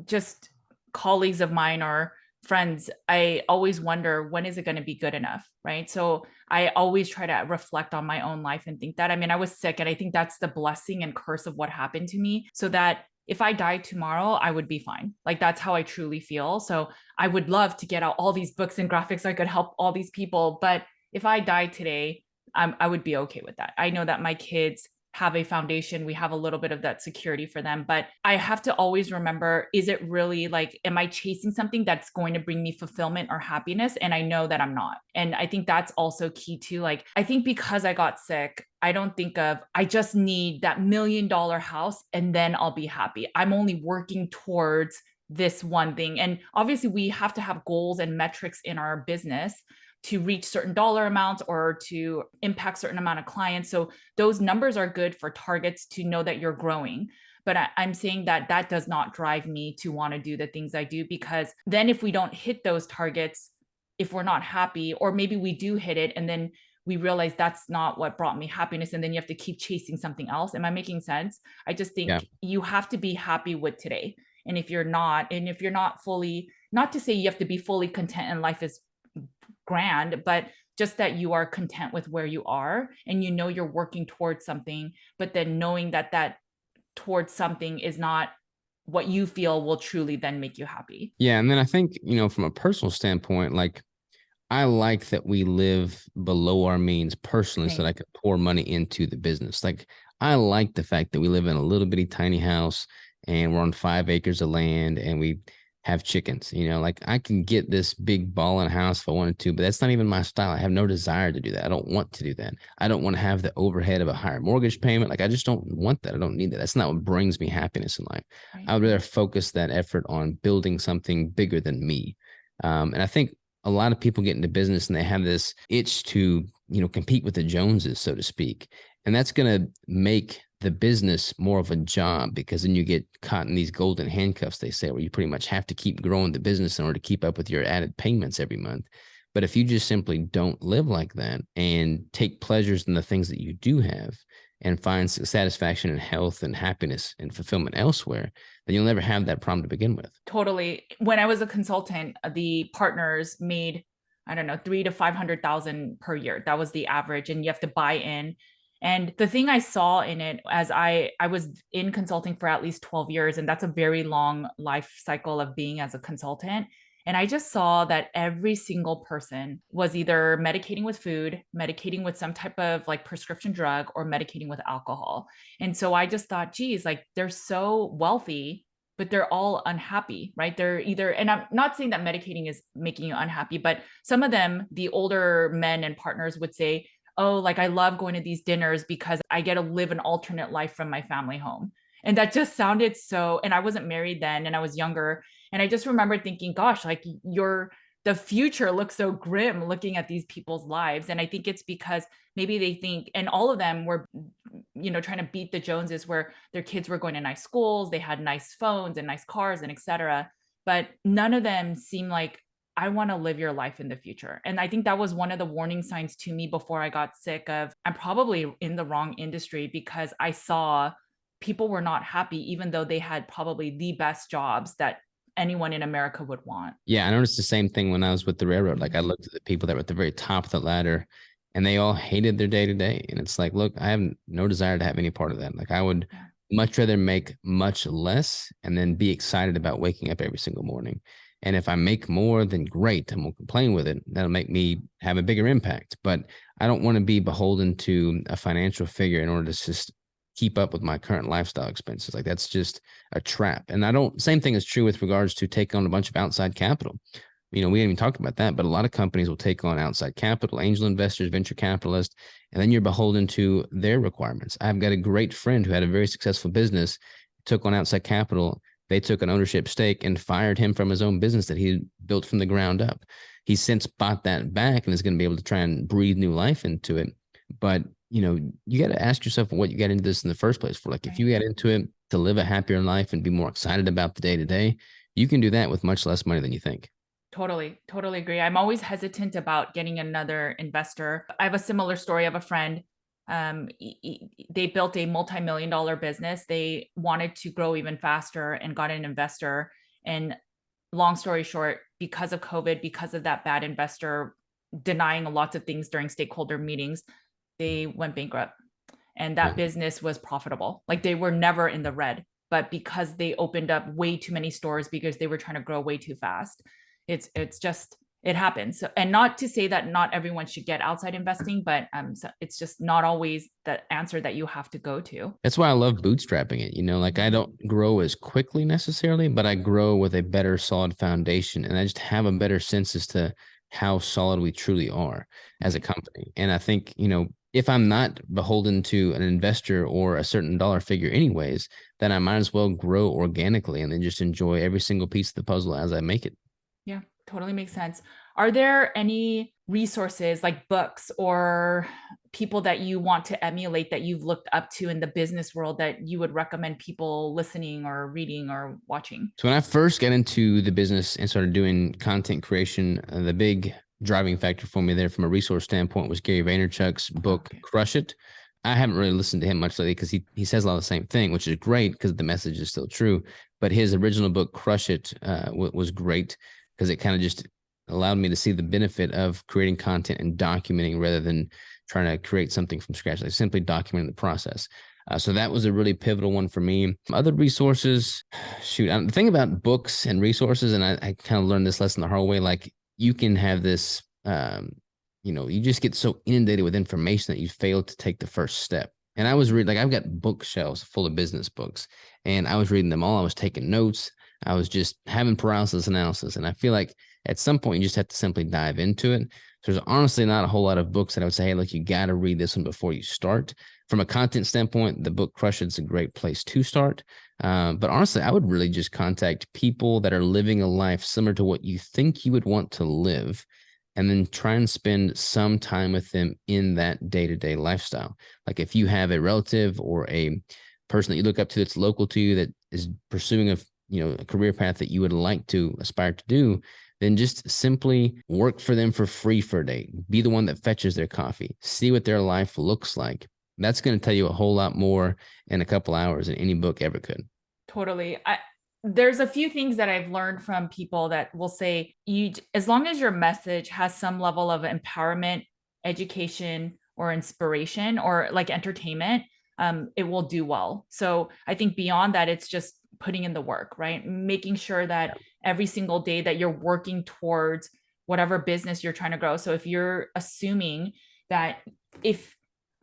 Just colleagues of mine or friends, I always wonder, when is it going to be good enough? Right. So I always try to reflect on my own life and think that, I was sick. And I think that's the blessing and curse of what happened to me. So that if I died tomorrow, I would be fine. Like, that's how I truly feel. So I would love to get out all these books and graphics so I could help all these people. But if I died today, I would be okay with that. I know that my kids have a foundation. We have a little bit of that security for them. But I have to always remember, is it really like, am I chasing something that's going to bring me fulfillment or happiness? And I know that I'm not. And I think that's also key too. Like, I think because I got sick, I don't think of, I just need that $1 million house and then I'll be happy. I'm only working towards this one thing. And obviously we have to have goals and metrics in our business to reach certain dollar amounts or to impact certain amount of clients. So those numbers are good for targets to know that you're growing. But I'm saying that that does not drive me to want to do the things I do, because then if we don't hit those targets, if we're not happy, or maybe we do hit it and then we realize that's not what brought me happiness, and then you have to keep chasing something else. Am I making sense? I just think you have to be happy with today. And if you're not fully, not to say you have to be fully content and life is grand, but just that you are content with where you are and you know you're working towards something, but then knowing that that towards something is not what you feel will truly then make you happy. Yeah. And then I think, from a personal standpoint, like I like that we live below our means personally so that Same. I can pour money into the business. Like I like the fact that we live in a little bitty tiny house and we're on 5 acres of land and we have chickens. Like I can get this big ball in a house if I wanted to, but that's not even my style. I have no desire to do that. I don't want to do that. I don't want to have the overhead of a higher mortgage payment. Like I just don't want that. I don't need that. That's not what brings me happiness in life. Right. I would rather focus that effort on building something bigger than me. And I think a lot of people get into business and they have this itch to, compete with the Joneses, so to speak. And that's going to make the business more of a job because then you get caught in these golden handcuffs, they say, where you pretty much have to keep growing the business in order to keep up with your added payments every month. But if you just simply don't live like that and take pleasures in the things that you do have and find satisfaction and health and happiness and fulfillment elsewhere, then you'll never have that problem to begin with. Totally. When I was a consultant, the partners made, I don't know, 3 to 500,000 per year. That was the average, and you have to buy in. And the thing I saw in it, as I was in consulting for at least 12 years, and that's a very long life cycle of being as a consultant. And I just saw that every single person was either medicating with food, medicating with some type of like prescription drug, or medicating with alcohol. And so I just thought, geez, like they're so wealthy, but they're all unhappy, right? They're either, and I'm not saying that medicating is making you unhappy, but some of them, the older men and partners would say, oh, like I love going to these dinners because I get to live an alternate life from my family home. And that just sounded so, and I wasn't married then and I was younger. And I just remember thinking, gosh, like the future looks so grim looking at these people's lives. And I think it's because maybe they think, and all of them were, trying to beat the Joneses where their kids were going to nice schools, they had nice phones and nice cars and etc. But none of them seemed like, I want to live your life in the future. And I think that was one of the warning signs to me before I got sick of, I'm probably in the wrong industry, because I saw people were not happy, even though they had probably the best jobs that anyone in America would want. Yeah, I noticed the same thing when I was with the railroad. Like I looked at the people that were at the very top of the ladder and they all hated their day to day. And it's like, look, I have no desire to have any part of that. Like I would much rather make much less and then be excited about waking up every single morning. And if I make more, then great. I won't complain with it. That'll make me have a bigger impact. But I don't want to be beholden to a financial figure in order to just keep up with my current lifestyle expenses. Like that's just a trap. And same thing is true with regards to take on a bunch of outside capital. We haven't even talked about that, but a lot of companies will take on outside capital, angel investors, venture capitalists, and then you're beholden to their requirements. I've got a great friend who had a very successful business, took on outside capital. They took an ownership stake and fired him from his own business that he built from the ground up. He's since bought that back and is going to be able to try and breathe new life into it. But you got to ask yourself what you got into this in the first place for. Like, if you got into it to live a happier life and be more excited about the day to day, you can do that with much less money than you think. Totally agree. I'm always hesitant about getting another investor. I have a similar story of a friend. They built a multi-million-dollar business. They wanted to grow even faster and got an investor. And long story short, because of COVID, because of that bad investor denying lots of things during stakeholder meetings, they went bankrupt. And that business was profitable. Like they were never in the red, but because they opened up way too many stores because they were trying to grow way too fast, it's just, it happens. So, and not to say that not everyone should get outside investing, but so it's just not always the answer that you have to go to. That's why I love bootstrapping it. Like I don't grow as quickly necessarily, but I grow with a better solid foundation. And I just have a better sense as to how solid we truly are as a company. And I think, if I'm not beholden to an investor or a certain dollar figure anyways, then I might as well grow organically and then just enjoy every single piece of the puzzle as I make it. Yeah, totally makes sense. Are there any resources like books or people that you want to emulate that you've looked up to in the business world that you would recommend people listening or reading or watching? So when I first got into the business and started doing content creation, the big driving factor for me there from a resource standpoint was Gary Vaynerchuk's book, Crush It. I haven't really listened to him much lately because he says a lot of the same thing, which is great because the message is still true. But his original book, Crush It, was great because it kind of just allowed me to see the benefit of creating content and documenting rather than trying to create something from scratch, like simply documenting the process. So that was a really pivotal one for me. Other resources, shoot, the thing about books and resources, and I kind of learned this lesson the hard way, like you can have this, you just get so inundated with information that you fail to take the first step. And I was reading, like I've got bookshelves full of business books, and I was reading them all. I was taking notes. I was just having paralysis analysis. And I feel like at some point you just have to simply dive into it. So there's honestly not a whole lot of books that I would say, hey, look, you got to read this one before you start. From a content standpoint, the book Crush It's a great place to start. But honestly, I would really just contact people that are living a life similar to what you think you would want to live, and then try and spend some time with them in that day-to-day lifestyle. Like if you have a relative or a person that you look up to that's local to you that is pursuing a career path that you would like to aspire to do, then just simply work for them for free for a day. Be the one that fetches their coffee. See what their life looks like. That's going to tell you a whole lot more in a couple hours than any book ever could. Totally. There's a few things that I've learned from people that will say, as long as your message has some level of empowerment, education, or inspiration, or like entertainment, it will do well. So I think beyond that, it's just putting in the work, right? Making sure that every single day that you're working towards whatever business you're trying to grow. So if you're assuming that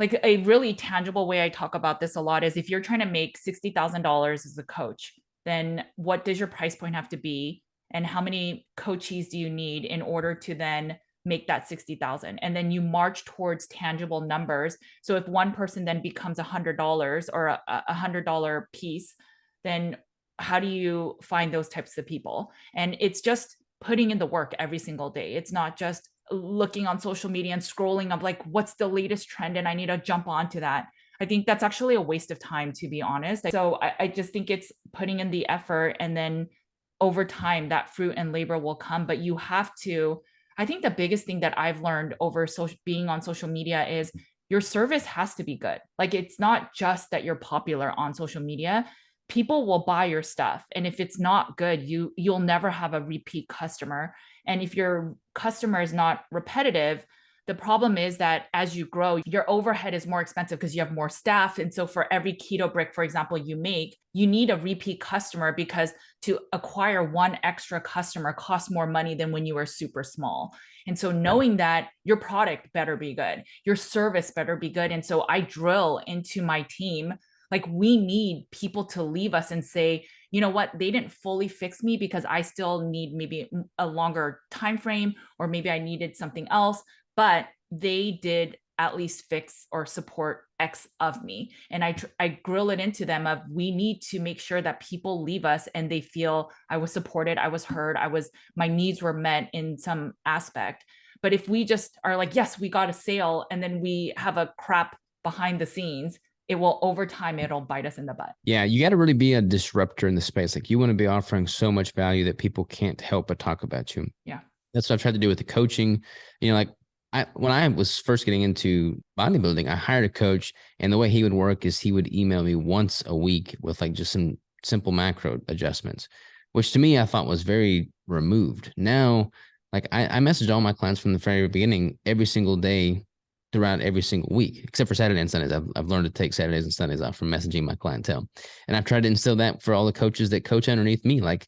like a really tangible way I talk about this a lot is if you're trying to make $60,000 as a coach, then what does your price point have to be? And how many coachees do you need in order to then make that 60,000? And then you march towards tangible numbers. So if one person then becomes $100 or a $100 piece, then how do you find those types of people? And it's just putting in the work every single day. It's not just looking on social media and scrolling of like, what's the latest trend? And I need to jump onto that. I think that's actually a waste of time, to be honest. So I just think it's putting in the effort, and then over time that fruit and labor will come. But you have to, I think the biggest thing that I've learned over being on social media is your service has to be good. Like it's not just that you're popular on social media. People will buy your stuff. And if it's not good, you'll never have a repeat customer. And if your customer is not repetitive, the problem is that as you grow, your overhead is more expensive because you have more staff. And so for every keto brick, for example, you make, you need a repeat customer, because to acquire one extra customer costs more money than when you were super small. And so knowing that your product better be good, your service better be good. And so I drill into my team, like we need people to leave us and say, you know what, they didn't fully fix me because I still need maybe a longer time frame, or maybe I needed something else, but they did at least fix or support X of me. And I grill it into them of, we need to make sure that people leave us and they feel I was supported, I was heard, my needs were met in some aspect. But if we just are like, yes, we got a sale, and then we have a crap behind the scenes, it will, over time, it'll bite us in the butt. Yeah, you got to really be a disruptor in the space. Like you want to be offering so much value that people can't help but talk about you. Yeah. That's what I've tried to do with the coaching. Like when I was first getting into bodybuilding, I hired a coach, and the way he would work is he would email me once a week with like just some simple macro adjustments, which to me I thought was very removed. Now, like I message all my clients from the very beginning every single day throughout every single week, except for Saturday and Sundays. I've learned to take Saturdays and Sundays off from messaging my clientele. And I've tried to instill that for all the coaches that coach underneath me. Like,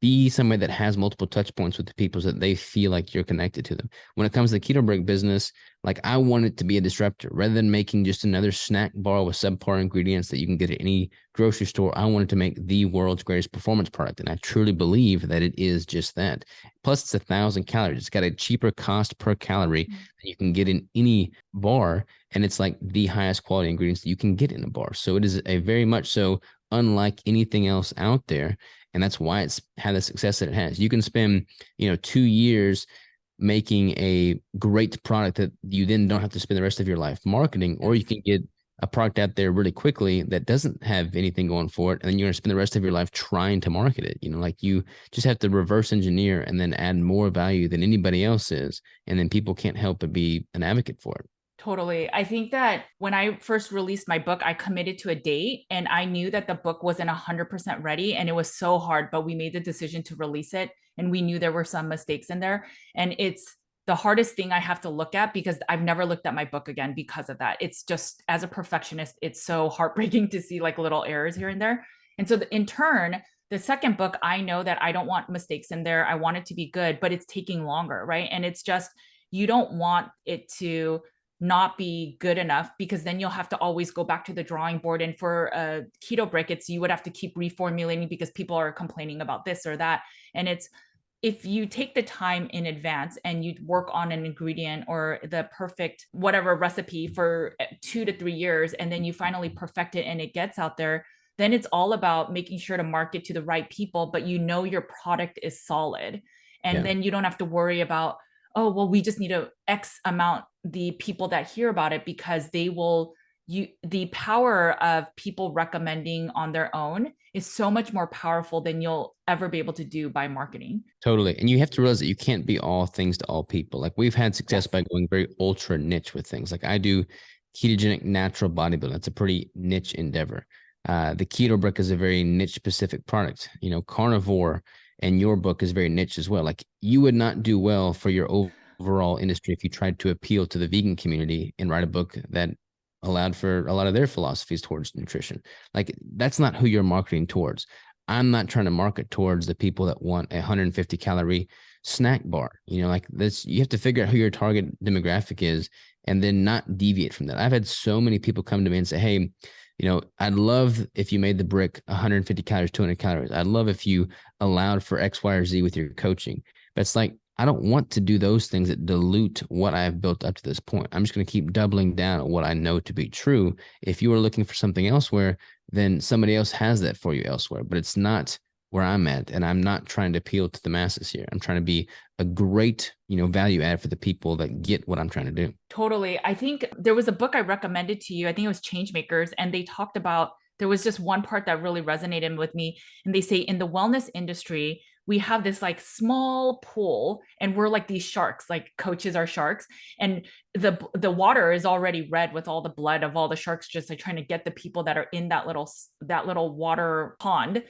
be somebody that has multiple touch points with the people so that they feel like you're connected to them. When it comes to the keto brick business, like I want it to be a disruptor rather than making just another snack bar with subpar ingredients that you can get at any grocery store. I wanted to make the world's greatest performance product. And I truly believe that it is just that. Plus it's 1,000 calories. It's got a cheaper cost per calorie than you can get in any bar. And it's like the highest quality ingredients that you can get in a bar. So it is a very much so unlike anything else out there. And that's why it's had the success that it has. You can spend, 2 years making a great product that you then don't have to spend the rest of your life marketing, or you can get a product out there really quickly that doesn't have anything going for it. And then you're going to spend the rest of your life trying to market it. Like you just have to reverse engineer and then add more value than anybody else is. And then people can't help but be an advocate for it. Totally. I think that when I first released my book, I committed to a date and I knew that the book wasn't 100% ready and it was so hard, but we made the decision to release it and we knew there were some mistakes in there. And it's the hardest thing I have to look at because I've never looked at my book again because of that. It's just, as a perfectionist, it's so heartbreaking to see like little errors here and there. And so in turn, the second book, I know that I don't want mistakes in there. I want it to be good, but it's taking longer, right? And it's just, you don't want it to not be good enough because then you'll have to always go back to the drawing board. And for a keto brick, it's you would have to keep reformulating because people are complaining about this or that. And it's, if you take the time in advance and you work on an ingredient or the perfect whatever recipe for 2 to 3 years, and then you finally perfect it and it gets out there, then it's all about making sure to market to the right people, but you know your product is solid. And Yeah. then you don't have to worry about, oh, well, we just need a X amount the people that hear about it because they will, you, the power of people recommending on their own is so much more powerful than you'll ever be able to do by marketing. Totally. And you have to realize that you can't be all things to all people. Like we've had success Yes. by going very ultra niche with things. Like I do ketogenic natural bodybuilding. That's a pretty niche endeavor. The keto brick is a very niche specific product. You know, carnivore and your book is very niche as well. Like you would not do well for your overall industry if you tried to appeal to the vegan community and write a book that allowed for a lot of their philosophies towards nutrition. Like that's not who you're marketing towards. I'm not trying to market towards the people that want a 150 calorie snack bar. You know, like this, you have to figure out who your target demographic is and then not deviate from that. I've had so many people come to me and say, hey, you know, I'd love if you made the brick 150 calories, 200 calories. I'd love if you allowed for X, Y, or Z with your coaching. But it's like, I don't want to do those things that dilute what I've built up to this point. I'm just going to keep doubling down on what I know to be true. If you are looking for something elsewhere, then somebody else has that for you elsewhere, but it's not where I'm at. And I'm not trying to appeal to the masses here. I'm trying to be a great, you know, value add for the people that get what I'm trying to do. Totally. I think there was a book I recommended to you. I think it was Changemakers. And they talked about, there was just one part that really resonated with me. And they say in the wellness industry, we have this like small pool and we're like these sharks, like coaches are sharks. And the water is already red with all the blood of all the sharks, just like trying to get the people that are in that little water pond.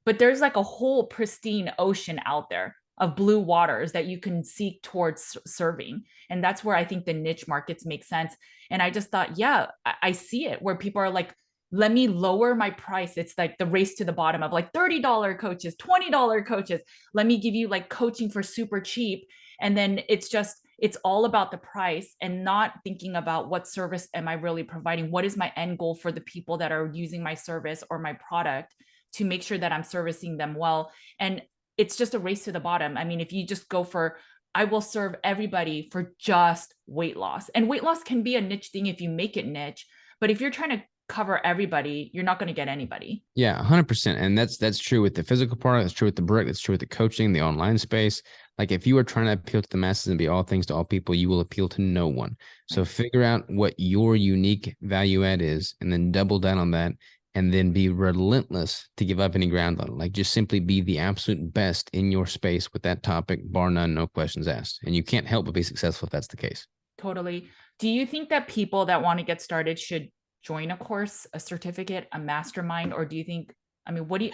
But there's like a whole pristine ocean out there of blue waters that you can seek towards serving. And that's where I think the niche markets make sense. And I just thought, yeah, I see it where people are like, let me lower my price. It's like the race to the bottom of like $30 coaches, $20 coaches. Let me give you like coaching for super cheap. And then it's just, it's all about the price and not thinking about what service am I really providing? What is my end goal for the people that are using my service or my product to make sure that I'm servicing them well? And it's just a race to the bottom. I mean, if you just go for, I will serve everybody for just weight loss. And weight loss can be a niche thing if you make it niche. But if you're trying to cover everybody, you're not going to get anybody. Yeah, 100%. And that's true with the physical part. That's true with the brick. That's true with the coaching, the online space. Like if you are trying to appeal to the masses and be all things to all people, you will appeal to no one. So figure out what your unique value add is and then double down on that and then be relentless to give up any ground on it. Like just simply be the absolute best in your space with that topic, bar none, no questions asked. And you can't help but be successful if that's the case. Totally. Do you think that people that want to get started should join a course, a certificate, a mastermind, or do you think, I mean, what do you,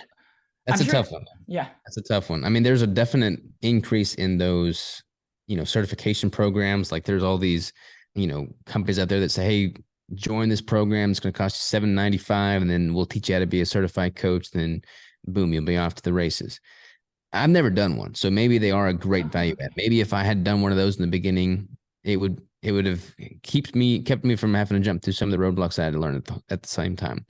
That's I'm a sure, tough one. yeah. That's a tough one. I mean, there's a definite increase in those, you know, certification programs. Like there's all these, you know, companies out there that say, hey, join this program. It's going to cost you $7.95, and then we'll teach you how to be a certified coach. Then boom, you'll be off to the races. I've never done one. So maybe they are a great value add. Maybe if I had done one of those in the beginning, it would have kept me from having to jump through some of the roadblocks I had to learn at the same time.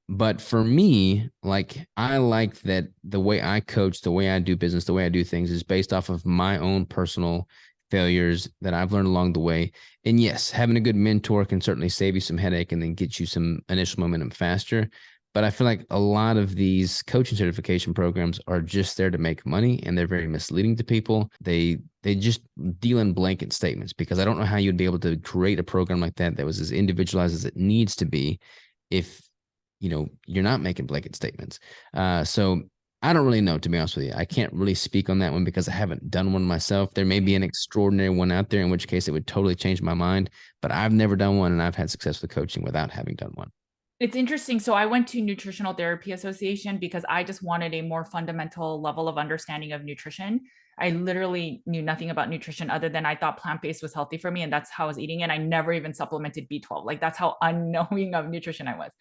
But for me, like I like that the way I coach, the way I do business, the way I do things is based off of my own personal failures that I've learned along the way. And yes, having a good mentor can certainly save you some headache and then get you some initial momentum faster. But I feel like a lot of these coaching certification programs are just there to make money, and they're very misleading to people. They just deal in blanket statements, because I don't know how you'd be able to create a program like that that was as individualized as it needs to be if, you know, you're not making blanket statements. So I don't really know, to be honest with you. I can't really speak on that one because I haven't done one myself. There may be an extraordinary one out there, in which case it would totally change my mind. But I've never done one, and I've had success with coaching without having done one. It's interesting. So I went to Nutritional Therapy Association because I just wanted a more fundamental level of understanding of nutrition. I literally knew nothing about nutrition other than I thought plant-based was healthy for me, and that's how I was eating. And I never even supplemented B12. Like that's how unknowing of nutrition I was.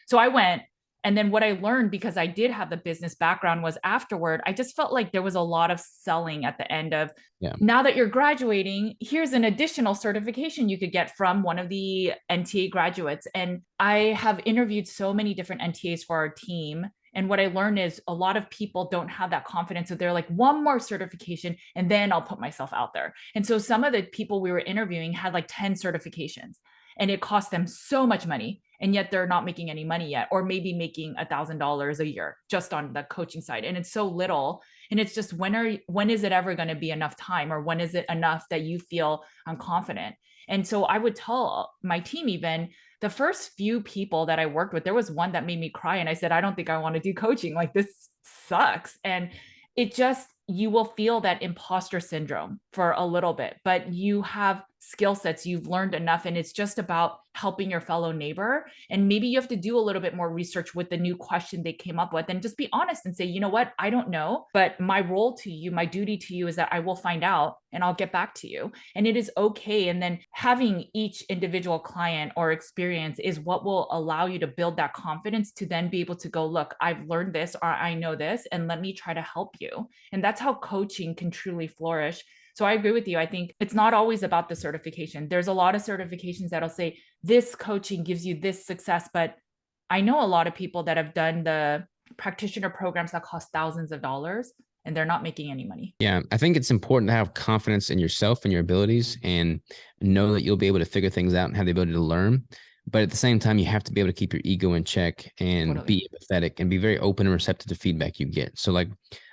So I went, and then what I learned, because I did have the business background, was afterward, I just felt like there was a lot of selling at the end of, Yeah. now that you're graduating, here's an additional certification you could get from one of the NTA graduates. And I have interviewed so many different NTAs for our team. And what I learned is a lot of people don't have that confidence. So they're like, one more certification, and then I'll put myself out there. And so some of the people we were interviewing had like 10 certifications, and it cost them so much money. And yet they're not making any money yet, or maybe making $1,000 a year just on the coaching side. And it's so little. And it's just, when is it ever going to be enough time, or when is it enough that you feel confident? And so I would tell my team, even the first few people that I worked with, there was one that made me cry. And I said, I don't think I want to do coaching. Like, this sucks. And it just, you will feel that imposter syndrome for a little bit, but you have skill sets, you've learned enough, and it's just about helping your fellow neighbor. And maybe you have to do a little bit more research with the new question they came up with, and just be honest and say, you know what, I don't know, but my role to you, my duty to you is that I will find out and I'll get back to you. And it is okay. And then having each individual client or experience is what will allow you to build that confidence to then be able to go, look, I've learned this, or I know this, and let me try to help you. And that's how coaching can truly flourish. So I agree with you. I think it's not always about the certification. There's a lot of certifications that'll say this coaching gives you this success, but I know a lot of people that have done the practitioner programs that cost thousands of dollars, and they're not making any money. Yeah, I think it's important to have confidence in yourself and your abilities, and know that you'll be able to figure things out and have the ability to learn. But at the same time, you have to be able to keep your ego in check and Totally. be empathetic and be very open and receptive to feedback you get. So like,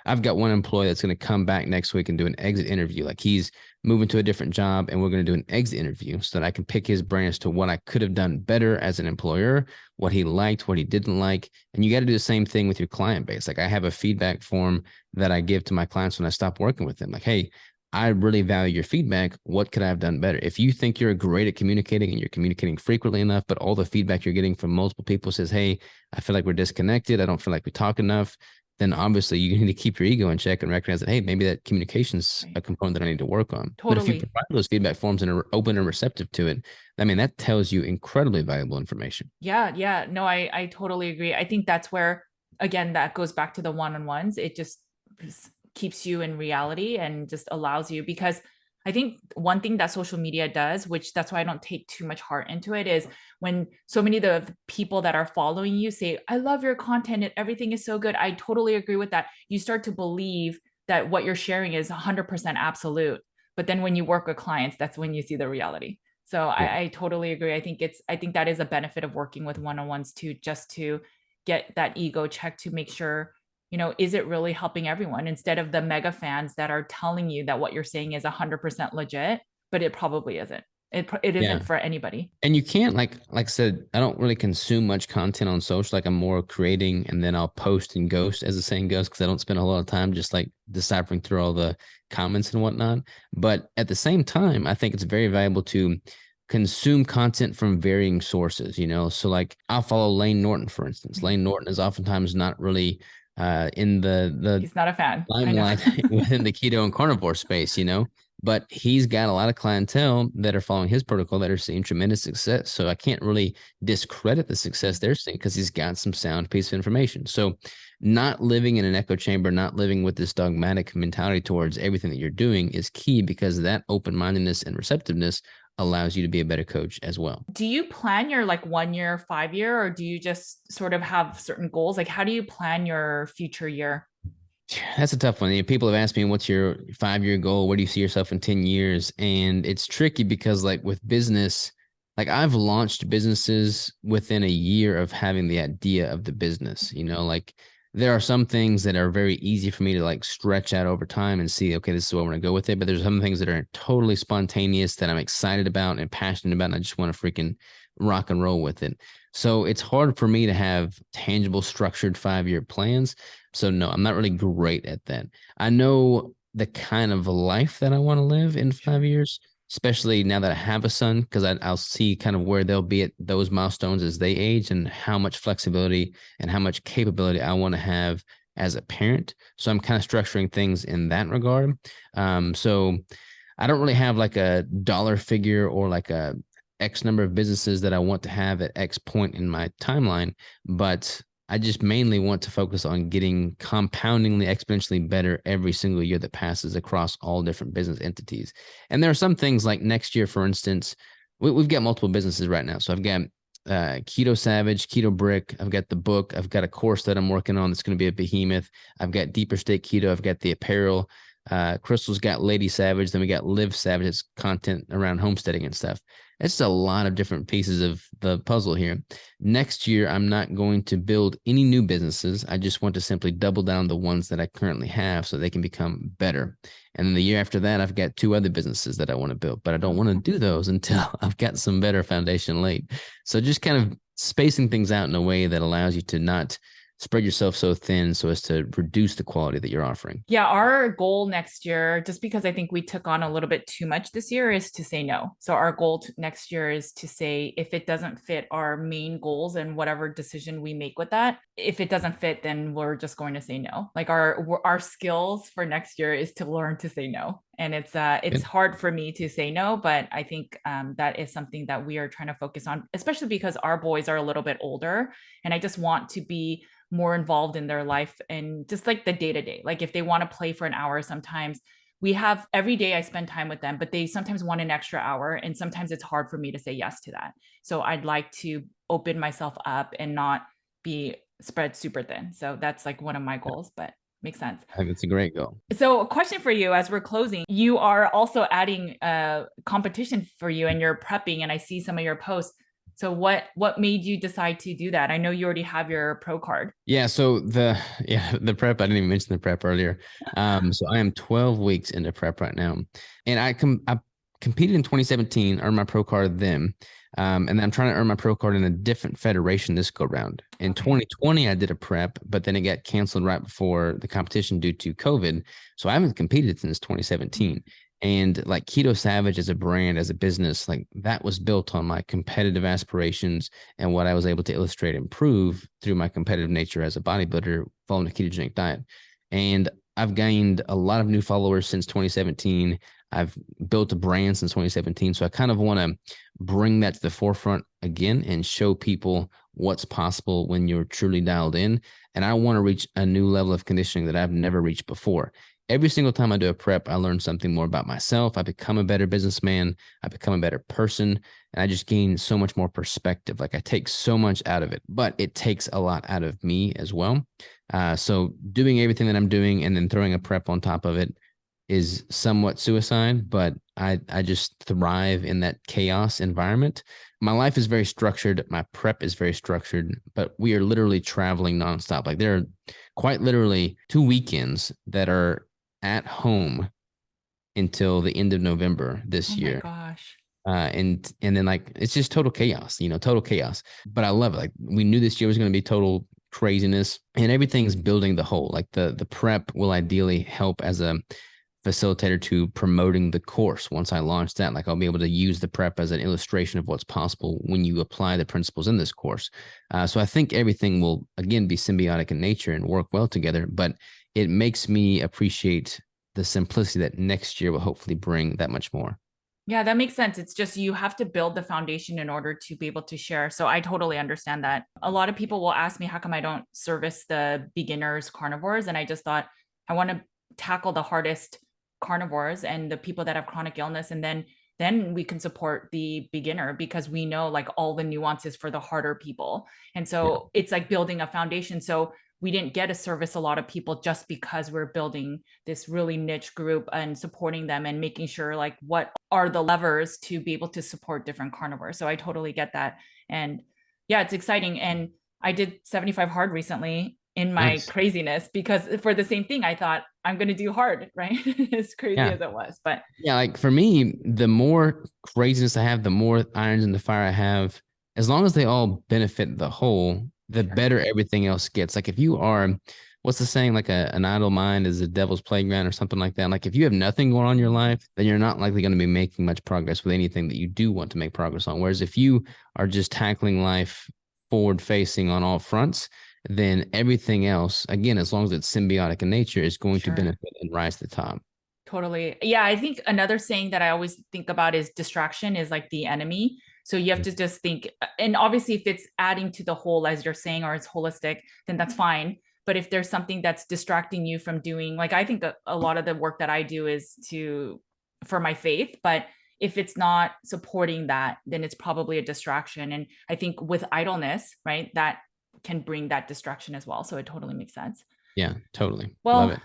I've got one employee that's going to come back next week and do an exit interview. Like, he's moving to a different job, and we're going to do an exit interview so that I can pick his brain as to what I could have done better as an employer, what he liked, what he didn't like. And you got to do the same thing with your client base. Like, I have a feedback form that I give to my clients when I stop working with them. Like, hey, I really value your feedback. What could I have done better? If you think you're great at communicating and you're communicating frequently enough, but all the feedback you're getting from multiple people says, hey, I feel like we're disconnected, I don't feel like we talk enough, then obviously you need to keep your ego in check and recognize that, hey, maybe that communication's a component that I need to work on. But if you Totally. provide those feedback forms and are open and receptive to it, I mean, that tells you incredibly valuable information. Yeah. Yeah. No, I totally agree. I think that's where, again, that goes back to the one-on-ones. It just keeps you in reality and just allows you, because I think one thing that social media does, which that's why I don't take too much heart into it, is when so many of the people that are following you say, I love your content and everything is so good. I totally agree with that. You start to believe that what you're sharing is 100% absolute. But then when you work with clients, that's when you see the reality. So Yeah. I totally agree. I think that is a benefit of working with one-on-ones too, just to get that ego check, to make sure, is it really helping everyone, instead of the mega fans that are telling you that what you're saying is 100% legit, but it probably isn't. It Yeah. isn't for anybody. And you can't, like I said, I don't really consume much content on social. Like, I'm more creating, and then I'll post and ghost, as the saying goes, because I don't spend a lot of time just like deciphering through all the comments and whatnot. But at the same time, I think it's very valuable to consume content from varying sources, So like, I'll follow Lane Norton, for instance. Lane Norton is oftentimes not really in the He's not a fan. I know. limelight within the keto and carnivore space. But he's got a lot of clientele that are following his protocol that are seeing tremendous success. So I can't really discredit the success they're seeing, because he's got some sound piece of information. So not living in an echo chamber, not living with this dogmatic mentality towards everything that you're doing is key, because that open-mindedness and receptiveness allows you to be a better coach as well. Do you plan your like 1 year, 5 year, or do you just sort of have certain goals? Like, how do you plan your future year? That's a tough one. People have asked me, what's your 5-year goal? Where do you see yourself in 10 years? And it's tricky because, like, with business, like, I've launched businesses within a year of having the idea of the business. Like, there are some things that are very easy for me to like stretch out over time and see, okay, this is where I'm going to go with it. But there's some things that are totally spontaneous that I'm excited about and passionate about, and I just want to freaking rock and roll with it. So it's hard for me to have tangible, structured 5-year plans. So no, I'm not really great at that. I know the kind of life that I want to live in Sure. 5 years, especially now that I have a son, because I'll see kind of where they'll be at those milestones as they age and how much flexibility and how much capability I want to have as a parent. So I'm kind of structuring things in that regard. So I don't really have like a dollar figure or like a X number of businesses that I want to have at X point in my timeline, but I just mainly want to focus on getting compoundingly exponentially better every single year that passes across all different business entities. And there are some things like next year, for instance, we've got multiple businesses right now. So I've got Keto Savage, Keto Brick. I've got the book. I've got a course that I'm working on that's going to be a behemoth. I've got Deeper State Keto. I've got the apparel. Crystal's got Lady Savage. Then we got Live Savage. It's content around homesteading and stuff. It's a lot of different pieces of the puzzle here. Next year, I'm not going to build any new businesses. I just want to simply double down the ones that I currently have so they can become better. And then the year after that, I've got 2 other businesses that I want to build, but I don't want to do those until I've got some better foundation laid. So just kind of spacing things out in a way that allows you to not spread yourself so thin so as to reduce the quality that you're offering. Yeah, our goal next year, just because I think we took on a little bit too much this year, is to say no. So our goal next year is to say if it doesn't fit our main goals and whatever decision we make with that, if it doesn't fit, then we're just going to say no. Like our skills for next year is to learn to say no. And it's hard for me to say no, but I think that is something that we are trying to focus on, especially because our boys are a little bit older, and I just want to be more involved in their life and just like the day to day. Like if they want to play for an hour, sometimes we have every day I spend time with them, but they sometimes want an extra hour. And sometimes it's hard for me to say yes to that. So I'd like to open myself up and not be spread super thin. So that's like one of my goals, but makes sense. I think it's a great goal. So a question for you as we're closing, you are also adding a competition for you and you're prepping, and I see some of your posts. So what made you decide to do that? I know you already have your pro card. Yeah, so the prep, I didn't even mention the prep earlier. So I am 12 weeks into prep right now. And I competed in 2017, earned my pro card then. And then I'm trying to earn my pro card in a different federation this go round. In Okay. 2020, I did a prep, but then it got canceled right before the competition due to COVID. So I haven't competed since 2017. And like Keto Savage as a brand, as a business, like that was built on my competitive aspirations and what I was able to illustrate and prove through my competitive nature as a bodybuilder following a ketogenic diet. And I've gained a lot of new followers since 2017. I've built a brand since 2017. So I kind of want to bring that to the forefront again and show people what's possible when you're truly dialed in. And I want to reach a new level of conditioning that I've never reached before. Every single time I do a prep, I learn something more about myself. I become a better businessman. I become a better person. And I just gain so much more perspective. Like I take so much out of it, but it takes a lot out of me as well. So doing everything that I'm doing and then throwing a prep on top of it is somewhat suicide, but I just thrive in that chaos environment. My life is very structured. My prep is very structured, but we are literally traveling nonstop. Like there are quite literally 2 weekends that are at home until the end of November this Oh my year. gosh. And then like it's just total chaos, total chaos. But I love it. Like we knew this year was going to be total craziness, and everything's building the whole. Like the prep will ideally help as a facilitator to promoting the course. Once I launch that, like I'll be able to use the prep as an illustration of what's possible when you apply the principles in this course. So I think everything will again be symbiotic in nature and work well together, but it makes me appreciate the simplicity that next year will hopefully bring that much more. Yeah, that makes sense. It's just you have to build the foundation in order to be able to share. So I totally understand that. A lot of people will ask me, how come I don't service the beginners carnivores? And I just thought I want to tackle the hardest carnivores and the people that have chronic illness. And then we can support the beginner because we know like all the nuances for the harder people. And Yeah. so it's like building a foundation. So we didn't get to service a lot of people just because we're building this really niche group and supporting them and making sure like what are the levers to be able to support different carnivores. So I totally get that. And yeah, it's exciting. And I did 75 hard recently in my Nice. craziness because for the same thing, I thought I'm going to do hard, right? As crazy Yeah. as it was. But Yeah. Like for me, the more craziness I have, the more irons in the fire I have, as long as they all benefit the whole, the Sure. better everything else gets. Like if you are, what's the saying? Like an idle mind is the devil's playground or something like that. Like if you have nothing going on in your life, then you're not likely going to be making much progress with anything that you do want to make progress on. Whereas if you are just tackling life forward facing on all fronts, then everything else, again, as long as it's symbiotic in nature, is going to Sure. benefit and rise to the top. Totally. Yeah, I think another saying that I always think about is distraction is like the enemy. So you have to just think, and obviously, if it's adding to the whole, as you're saying, or it's holistic, then that's fine. But if there's something that's distracting you from doing, like I think a lot of the work that I do is for my faith, but if it's not supporting that, then it's probably a distraction. And I think with idleness, right, that can bring that distraction as well. So it totally makes sense. Yeah, totally. Love Well, it.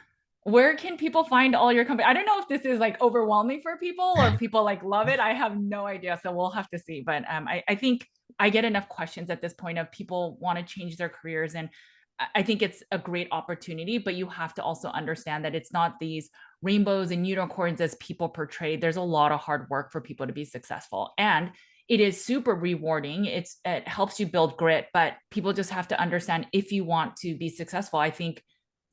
where can people find all your company? I don't know if this is like overwhelming for people or if people like love it. I have no idea. So we'll have to see. But I think I get enough questions at this point of people want to change their careers. And I think it's a great opportunity, but you have to also understand that it's not these rainbows and unicorns as people portray. There's a lot of hard work for people to be successful. And it is super rewarding. It helps you build grit, but people just have to understand if you want to be successful. I think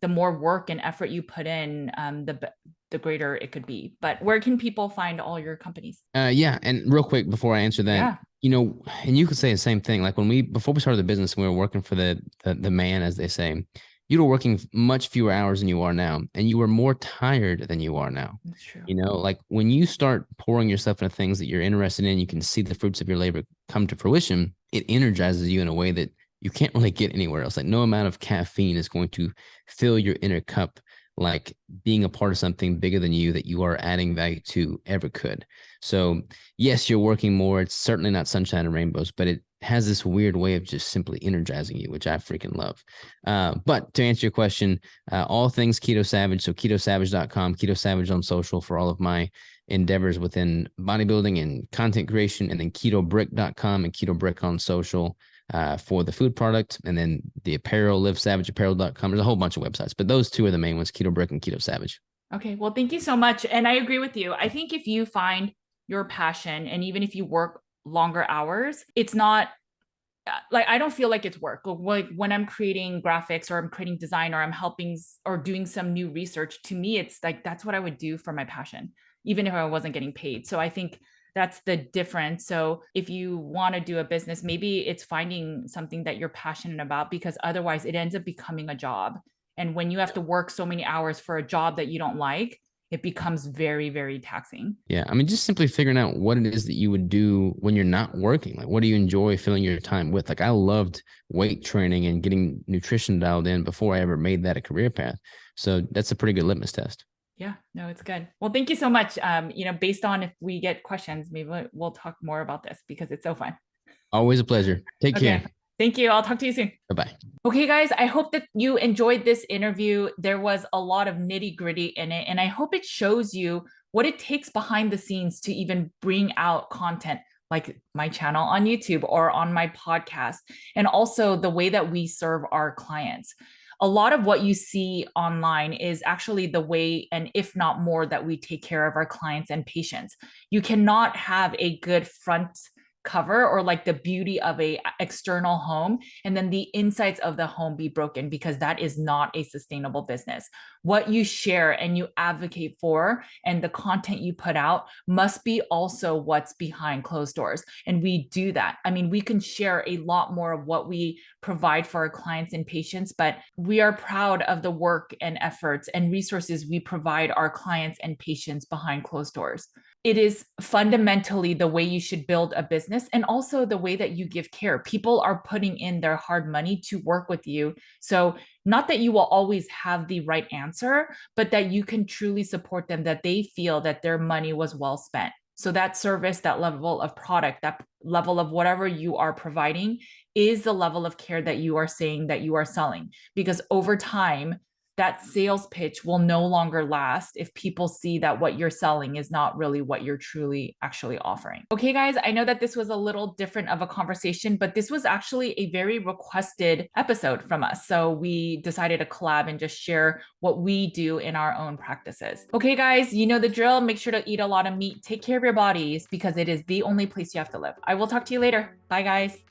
the more work and effort you put in, the greater it could be. But where can people find all your companies? Yeah, and real quick before I answer that, Yeah, and you could say the same thing. Like when before we started the business, we were working for the man, as they say. You were working much fewer hours than you are now, and you were more tired than you are now. that's true. Like when you start pouring yourself into things that you're interested in, you can see the fruits of your labor come to fruition. It energizes you in a way that you can't really get anywhere else. Like no amount of caffeine is going to fill your inner cup like being a part of something bigger than you that you are adding value to ever could. So yes, you're working more. It's certainly not sunshine and rainbows, but it has this weird way of just simply energizing you, which I freaking love. But to answer your question, all things Keto Savage. So ketosavage.com, Keto Savage on social for all of my endeavors within bodybuilding and content creation, and then ketobrick.com and ketobrick on social for the food product, and then the apparel, livesavageapparel.com. There's a whole bunch of websites, but those two are the main ones, Keto Brick and Keto Savage. Okay, well, thank you so much. And I agree with you. I think if you find your passion, and even if you work longer hours, it's not like I don't feel like it's work. Like when I'm creating graphics or I'm creating design or I'm helping or doing some new research, to me, it's like that's what I would do for my passion, even if I wasn't getting paid. So I think that's the difference. So if you want to do a business, maybe it's finding something that you're passionate about, because otherwise it ends up becoming a job. And when you have to work so many hours for a job that you don't like, it becomes very, very taxing. Yeah. I mean, just simply figuring out what it is that you would do when you're not working. Like, what do you enjoy filling your time with? Like, I loved weight training and getting nutrition dialed in before I ever made that a career path. So that's a pretty good litmus test. Yeah, no, it's good. Well, thank you so much. Based on if we get questions, maybe we'll talk more about this because it's so fun. Always a pleasure. Take Okay. care. Thank you. I'll talk to you soon. Bye-bye. Okay, guys, I hope that you enjoyed this interview. There was a lot of nitty gritty in it, and I hope it shows you what it takes behind the scenes to even bring out content like my channel on YouTube or on my podcast, and also the way that we serve our clients. A lot of what you see online is actually the way, and if not more, that we take care of our clients and patients. You cannot have a good front cover or like the beauty of a external home and then the insides of the home be broken, because that is not a sustainable business. What you share and you advocate for and the content you put out must be also what's behind closed doors, and we do that. I mean, we can share a lot more of what we provide for our clients and patients, but we are proud of the work and efforts and resources we provide our clients and patients behind closed doors. It is fundamentally the way you should build a business, and also the way that you give care. People are putting in their hard money to work with you. So not that you will always have the right answer, but that you can truly support them, that they feel that their money was well spent. So that service, that level of product, that level of whatever you are providing is the level of care that you are saying that you are selling. Because over time, that sales pitch will no longer last if people see that what you're selling is not really what you're truly actually offering. Okay, guys, I know that this was a little different of a conversation, but this was actually a very requested episode from us. So we decided to collab and just share what we do in our own practices. Okay, guys, you know the drill. Make sure to eat a lot of meat. Take care of your bodies, because it is the only place you have to live. I will talk to you later. Bye, guys.